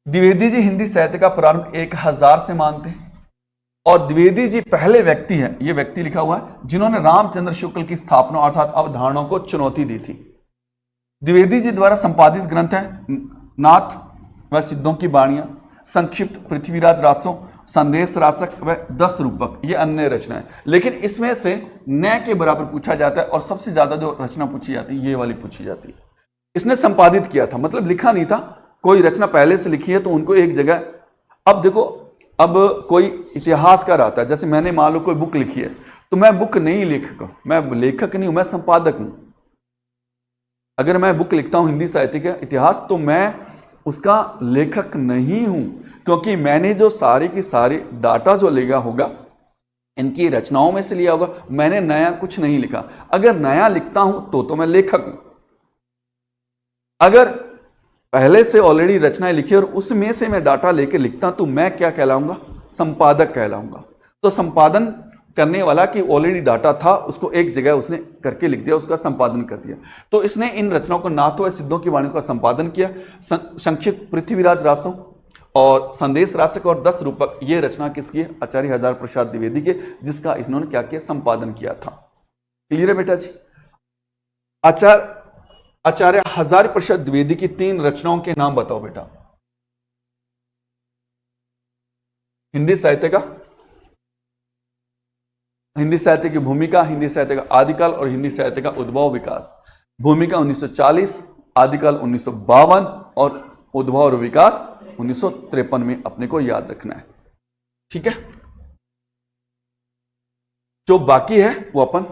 द्विवेदी जी हिंदी साहित्य का प्रारंभ 1000 से मानते हैं, और द्विवेदी जी पहले व्यक्ति है, ये व्यक्ति लिखा हुआ है, जिन्होंने रामचंद्र शुक्ल की स्थापना अर्थात अवधारणाओं को चुनौती दी थी। द्विवेदी जी द्वारा संपादित ग्रंथ है नाथ व सिद्धों की वाणियां, संक्षिप्त, पृथ्वीराज रासों, संदेश रासक व 10 रूपक, ये अन्य रचना है। लेकिन इसमें से न के बराबर पूछा जाता है, और सबसे ज्यादा जो रचना पूछी जाती है ये वाली पूछी जाती है। इसने संपादित किया था, मतलब लिखा नहीं था, कोई रचना पहले से लिखी है तो उनको एक जगह। अब देखो, अब कोई इतिहासकार आता है, जैसे मैंने मान लो कोई बुक लिखी है, तो मैं बुक नहीं लेखक, मैं लेखक नहीं हूं, मैं संपादक हूं। अगर मैं बुक लिखता हूं हिंदी साहित्य का इतिहास, तो मैं उसका लेखक नहीं हूं, क्योंकि मैंने जो सारे की सारे डाटा जो लिया होगा इनकी रचनाओं में से लिया होगा, मैंने नया कुछ नहीं लिखा। अगर नया लिखता हूं तो मैं लेखक हूं। अगर पहले से ऑलरेडी रचनाएं लिखी और उसमें से मैं डाटा लेके लिखता तो मैं क्या कहलाऊंगा? संपादक कहलाऊंगा। तो संपादन करने वाला कि ऑलरेडी डाटा था उसको एक जगह उसने करके लिख दिया, उसका संपादन कर दिया। तो इसने इन रचनाओं को नाथों व सिद्धों की वाणी का संपादन किया। संक्षिप्त, पृथ्वीराज रासों और संदेश रासक और 10 रूपक, ये रचना किसकी है? आचार्य हजारी प्रसाद द्विवेदी के, जिसका इन्होंने क्या किया? संपादन किया था। क्लियर है बेटा जी? आचार्य हजारी प्रसाद द्विवेदी की 3 रचनाओं के नाम बताओ बेटा। हिंदी साहित्य की भूमिका, हिंदी साहित्य का आदिकाल और हिंदी साहित्य का उद्भव विकास। भूमिका 1940, आदिकाल 1952 और उद्भव और विकास 1953 में अपने को याद रखना है। ठीक है, जो बाकी है वो अपन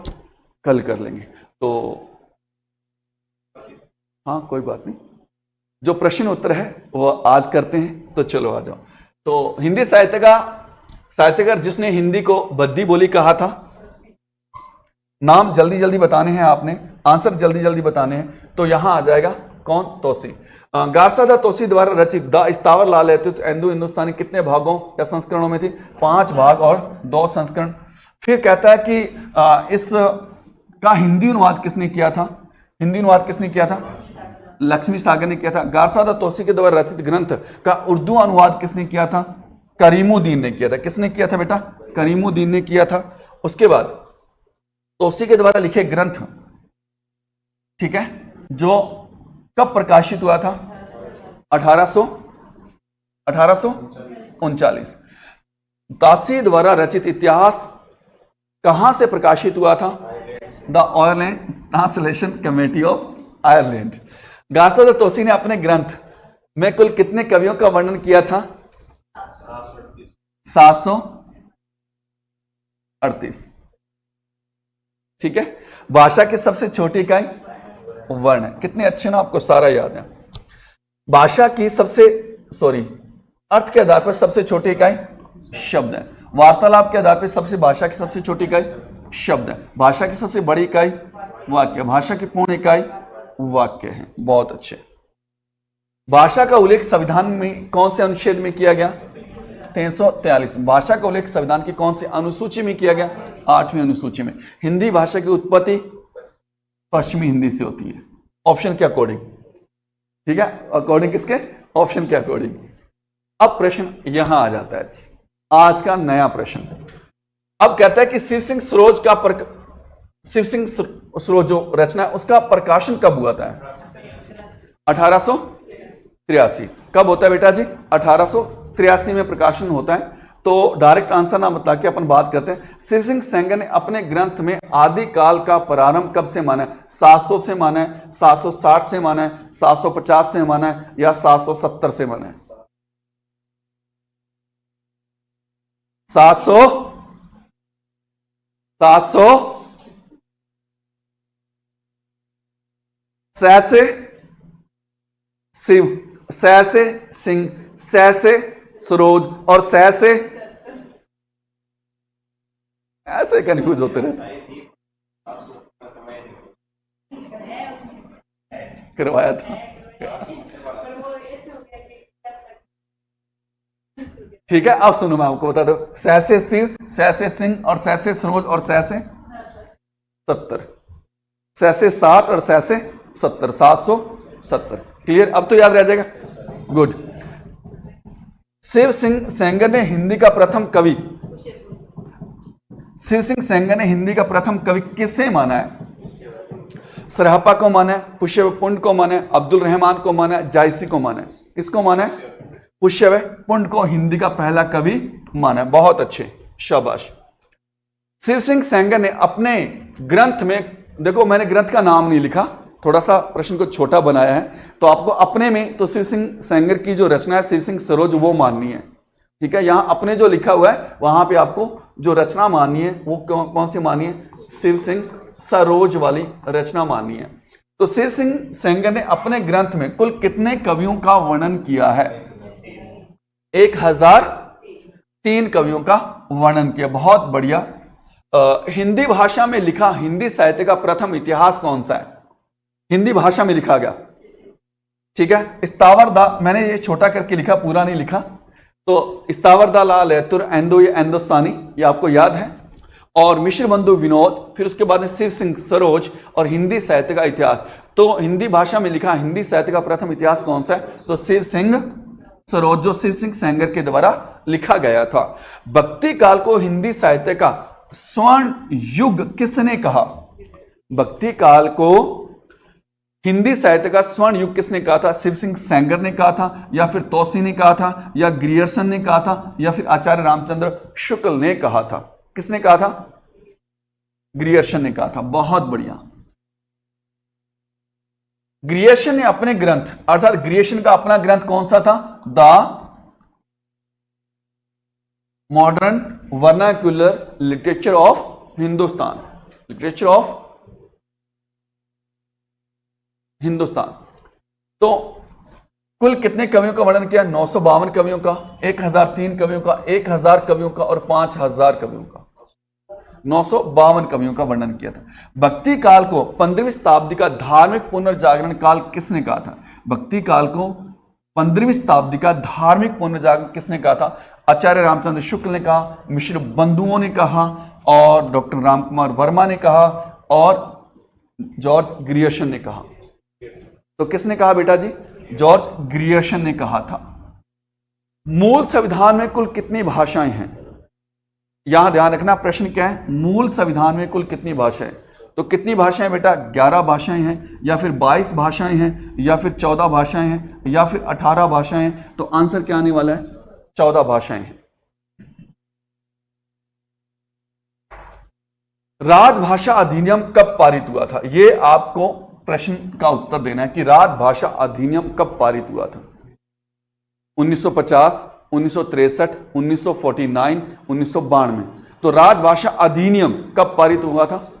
कल कर लेंगे। तो हाँ, कोई बात नहीं, जो प्रश्न उत्तर है वो आज करते हैं। तो चलो आ जाओ। तो हिंदी साहित्यकार जिसने हिंदी को बद्दी बोली कहा था, नाम जल्दी जल्दी बताने हैं आपने, आंसर जल्दी जल्दी बताने हैं। तो यहां आ जाएगा कौन? तोसी। गारसादा तोसी द्वारा रचित द स्थावर लाल अत्युत एंदु हिंदुस्तानी कितने भागों या संस्करणों में थी? 5 भाग और 2 संस्करण। फिर कहता है कि इसका हिंदी अनुवाद किसने किया था? हिंदी अनुवाद किसने किया था? लक्ष्मी सागर ने किया था। गारसादा तोसी के द्वारा रचित ग्रंथ का उर्दू अनुवाद किसने किया था? करीमुद्दीन ने किया था। किसने किया था बेटा? करीमुद्दीन ने किया था। उसके बाद तोसी के द्वारा लिखे ग्रंथ, ठीक है, जो कब प्रकाशित हुआ था? 1839। तासी द्वारा रचित इतिहास कहां से प्रकाशित हुआ था? The Ireland translation committee of Ireland. गासो तोसी ने अपने ग्रंथ में कुल कितने कवियों का वर्णन किया था? 738। ठीक है। भाषा की सबसे छोटी इकाई वर्ण है। कितने अच्छे ना, आपको सारा याद है। भाषा की अर्थ के आधार पर सबसे छोटी इकाई शब्द है। वार्तालाप के आधार पर भाषा की सबसे छोटी इकाई शब्द है। भाषा की सबसे बड़ी इकाई वाक्य। भाषा की पूर्ण इकाई वाक्य है। बहुत अच्छे। भाषा का उल्लेख संविधान में कौन से अनुच्छेद में किया गया? 343। भाषा का उल्लेख संविधान की कौन सी अनुसूची में किया गया? 8वीं अनुसूची में। हिंदी भाषा की उत्पत्ति पश्चिमी हिंदी से होती है, ऑप्शन के अकॉर्डिंग। ठीक है, अकॉर्डिंग किसके? ऑप्शन के अकॉर्डिंग। अब प्रश्न यहां आ जाता है जी, आज का नया प्रश्न। अब कहता है कि शिव सिंह सरोज जो रचना है उसका प्रकाशन कब हुआ था? 1883। कब होता है बेटा जी? 1883 में प्रकाशन होता है। तो डायरेक्ट आंसर ना बता के अपन बात करते हैं। शिव सिंह सेंगर ने अपने ग्रंथ में आदि काल का प्रारंभ कब से माना है? 700 से माना है, 760 से माना है, 750 से माना है, या 770 से माना है? 700 से शिव, से सिंह, से सरोज और से ऐसे कंफ्यूज होते रहते। करवाया था। ठीक है, अब सुनो मैं आपको बता दो। से शिव, से सिंह और से सरोज और से 70, से 7 और से 70, 770। क्लियर? अब तो याद रह जाएगा। गुड। शिव सिंह सेंगर ने हिंदी का प्रथम कवि, शिव सिंह सेंगर ने हिंदी का प्रथम कवि किसे माना है? सरहप्पा को माना है, पुष्यपुंड को माना है, अब्दुल रहमान को माना है, जायसी को माना है? किसको माना है? पुष्यपुंड को हिंदी का पहला कवि माना है। बहुत अच्छे, शाबाश। शिव सिंह सेंगर ने अपने ग्रंथ में, देखो मैंने ग्रंथ का नाम नहीं लिखा, थोड़ा सा प्रश्न को छोटा बनाया है, तो आपको अपने में तो शिव सिंह सेंगर की जो रचना है शिव सिंह सरोज वो माननी है। ठीक है, यहां अपने जो लिखा हुआ है वहां पे आपको जो रचना माननी है वो कौन सी माननी है? शिव सिंह सरोज वाली रचना माननी है। तो शिव सिंह सेंगर ने अपने ग्रंथ में कुल कितने कवियों का वर्णन किया है? 1003 कवियों का वर्णन किया। बहुत बढ़िया। हिंदी भाषा में लिखा हिंदी साहित्य का प्रथम इतिहास कौन सा है? हिंदी भाषा में लिखा गया। ठीक है, इस्तावर दा, मैंने ये छोटा करके लिखा, पूरा नहीं लिखा। तो इस्तावर दा ला लेतुर एंदो, ये एंदोस्तानी, ये आपको याद है। और मिश्र बंधु विनोद, फिर उसके बाद शिव सिंह सरोज और हिंदी साहित्य का इतिहास। तो हिंदी भाषा में लिखा हिंदी साहित्य का प्रथम इतिहास कौन सा है? तो शिव सिंह सरोज, जो शिव सिंह सेंगर के द्वारा लिखा गया था। भक्ति काल को हिंदी साहित्य का स्वर्ण युग किसने कहा? भक्ति काल को हिंदी साहित्य का स्वर्ण युग किसने कहा था? शिव सिंह सेंगर ने कहा था, या फिर तोसी ने कहा था, या ग्रियर्सन ने कहा था, या फिर आचार्य रामचंद्र शुक्ल ने कहा था? किसने कहा था? ग्रियर्सन ने कहा था। बहुत बढ़िया। ग्रियर्सन ने अपने ग्रंथ, अर्थात ग्रियर्सन का अपना ग्रंथ कौन सा था? The modern vernacular literature of Hindustan, literature of Hindustan. तो कुल कितने कवियों का वर्णन किया? 952 कवियों का, 1003 कवियों का, 1000 कवियों का और 5000 कवियों का। 952 कवियों का वर्णन किया था। भक्ति काल को 15वीं शताब्दी का धार्मिक पुनर्जागरण काल किसने कहा था? भक्ति काल को 15वीं शताब्दी का धार्मिक पुनर्जागरण किसने कहा था? आचार्य रामचंद्र शुक्ल ने कहा, मिश्र बंधुओं ने कहा, और डॉक्टर रामकुमार वर्मा ने कहा, और जॉर्ज ग्रियर्सन ने कहा। तो किसने कहा बेटा जी? जॉर्ज ग्रियर्सन ने कहा था। मूल संविधान में कुल कितनी भाषाएं हैं? यहां ध्यान रखना, प्रश्न क्या है, मूल संविधान में कुल कितनी भाषाएं? तो कितनी भाषाएं बेटा? 11 भाषाएं हैं, या फिर 22 भाषाएं हैं, या फिर 14 भाषाएं हैं, या फिर 18 भाषाएं हैं? तो आंसर क्या आने वाला है? 14 भाषाएं हैं। राजभाषा अधिनियम कब पारित हुआ था? यह आपको प्रश्न का उत्तर देना है कि राजभाषा अधिनियम कब पारित हुआ था। 1950, 1963, 1949, 1992। तो राजभाषा अधिनियम कब पारित हुआ था?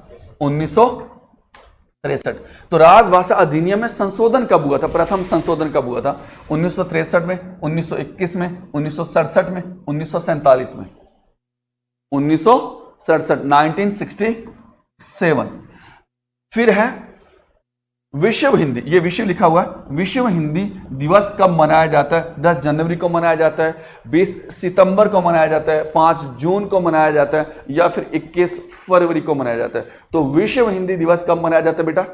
1963। तो राजभाषा अधिनियम में संशोधन कब हुआ था? प्रथम संशोधन कब हुआ था? 1963 में, 1921 में, 1967 में, 1947 में? 1967, 1967। फिर है विश्व हिंदी, ये विश्व लिखा हुआ है, विश्व हिंदी दिवस कब मनाया जाता है? 10 जनवरी को मनाया जाता है, 20 सितंबर को मनाया जाता है, 5 जून को मनाया जाता है, या फिर 21 फरवरी को मनाया जाता है? तो विश्व हिंदी दिवस कब मनाया जाता है बेटा?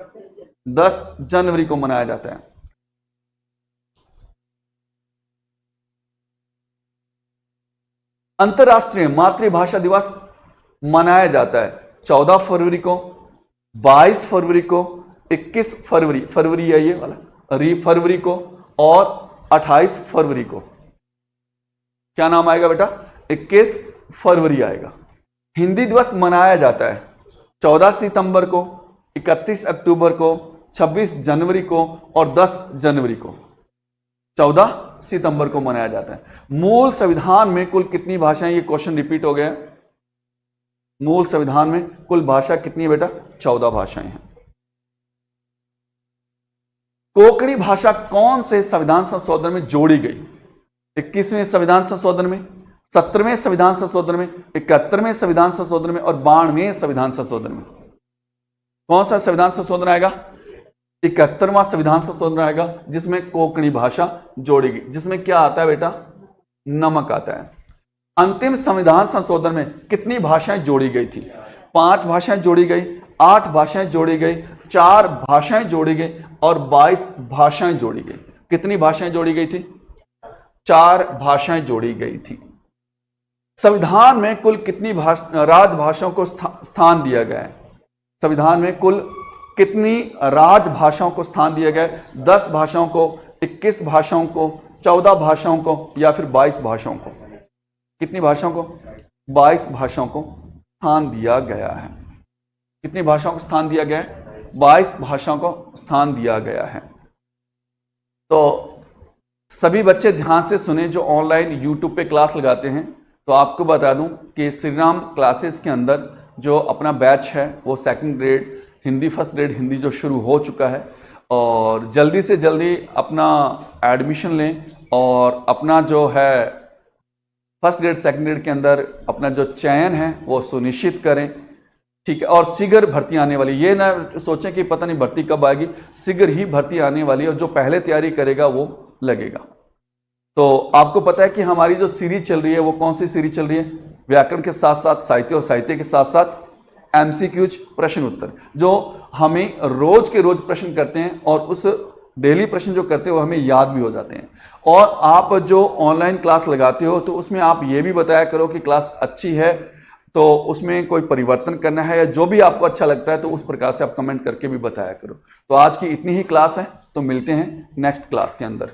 10 जनवरी को मनाया जाता है। अंतरराष्ट्रीय मातृभाषा दिवस मनाया जाता है 14 फरवरी को, 22 फरवरी को, 21 फरवरी, फरवरी है ये वाला, फरवरी को, और 28 फरवरी को। क्या नाम आएगा बेटा? 21 फरवरी आएगा। हिंदी दिवस मनाया जाता है 14 सितंबर को, 31 अक्टूबर को, 26 जनवरी को, और 10 जनवरी को। 14 सितंबर को मनाया जाता है। मूल संविधान में कुल कितनी भाषाएं? ये क्वेश्चन रिपीट हो गया। मूल संविधान में कुल भाषा कितनी है बेटा? 14 भाषाएं हैं। कोंकणी भाषा कौन से संविधान संशोधन में जोड़ी गई? 21वें संविधान संशोधन में, 17वें संविधान संशोधन में, 71वें संविधान संशोधन में, और 92वें संविधान संशोधन में? कौन सा संविधान संशोधन आएगा? 71वां संविधान संशोधन आएगा, जिसमें कोंकणी भाषा जोड़ी गई। जिसमें क्या आता है बेटा? नमक आता है। अंतिम संविधान संशोधन में कितनी भाषाएं जोड़ी गई थी? 5 भाषाएं जोड़ी गई, 8 भाषाएं जोड़ी गई, 4 भाषाएं जोड़ी गई, और 22 भाषाएं जोड़ी गई। कितनी भाषाएं जोड़ी गई थी? 4 भाषाएं जोड़ी गई थी। संविधान में कुल कितनी राजभाषाओं को स्थान दिया गया है? संविधान में कुल कितनी राजभाषाओं को स्थान दिया गया है? 10 भाषाओं को, 21 भाषाओं को, 14 भाषाओं को, या फिर 22 भाषाओं को? कितनी भाषाओं को? 22 भाषाओं को स्थान दिया गया है। कितनी भाषाओं को स्थान दिया गया है? 22 भाषाओं को स्थान दिया गया है। तो सभी बच्चे ध्यान से सुने जो ऑनलाइन यूट्यूब पे क्लास लगाते हैं। तो आपको बता दूं कि श्री राम क्लासेस के अंदर जो अपना बैच है वो 2nd grade Hindi, 1st grade Hindi जो शुरू हो चुका है, और जल्दी से जल्दी अपना एडमिशन लें और अपना जो है 1st ग्रेड 2nd ग्रेड के अंदर अपना जो चयन है वो सुनिश्चित करें। ठीक है, और शीघ्र भर्ती आने वाली, ये ना सोचें कि पता नहीं भर्ती कब आएगी, शीघ्र ही भर्ती आने वाली है, और जो पहले तैयारी करेगा वो लगेगा। तो आपको पता है कि हमारी जो सीरीज चल रही है वो कौन सी सीरीज चल रही है? व्याकरण के साथ साथ साहित्य, और साहित्य के साथ साथ MCQs प्रश्न उत्तर, जो हमें रोज के रोज प्रश्न करते हैं, और उस डेली प्रश्न जो करते हैं वो हमें याद भी हो जाते हैं। और आप जो ऑनलाइन क्लास लगाते हो तो उसमें आप ये भी बताया करो कि क्लास अच्छी है, तो उसमें कोई परिवर्तन करना है, या जो भी आपको अच्छा लगता है तो उस प्रकार से आप कमेंट करके भी बताया करो। तो आज की इतनी ही क्लास है, तो मिलते हैं नेक्स्ट क्लास के अंदर।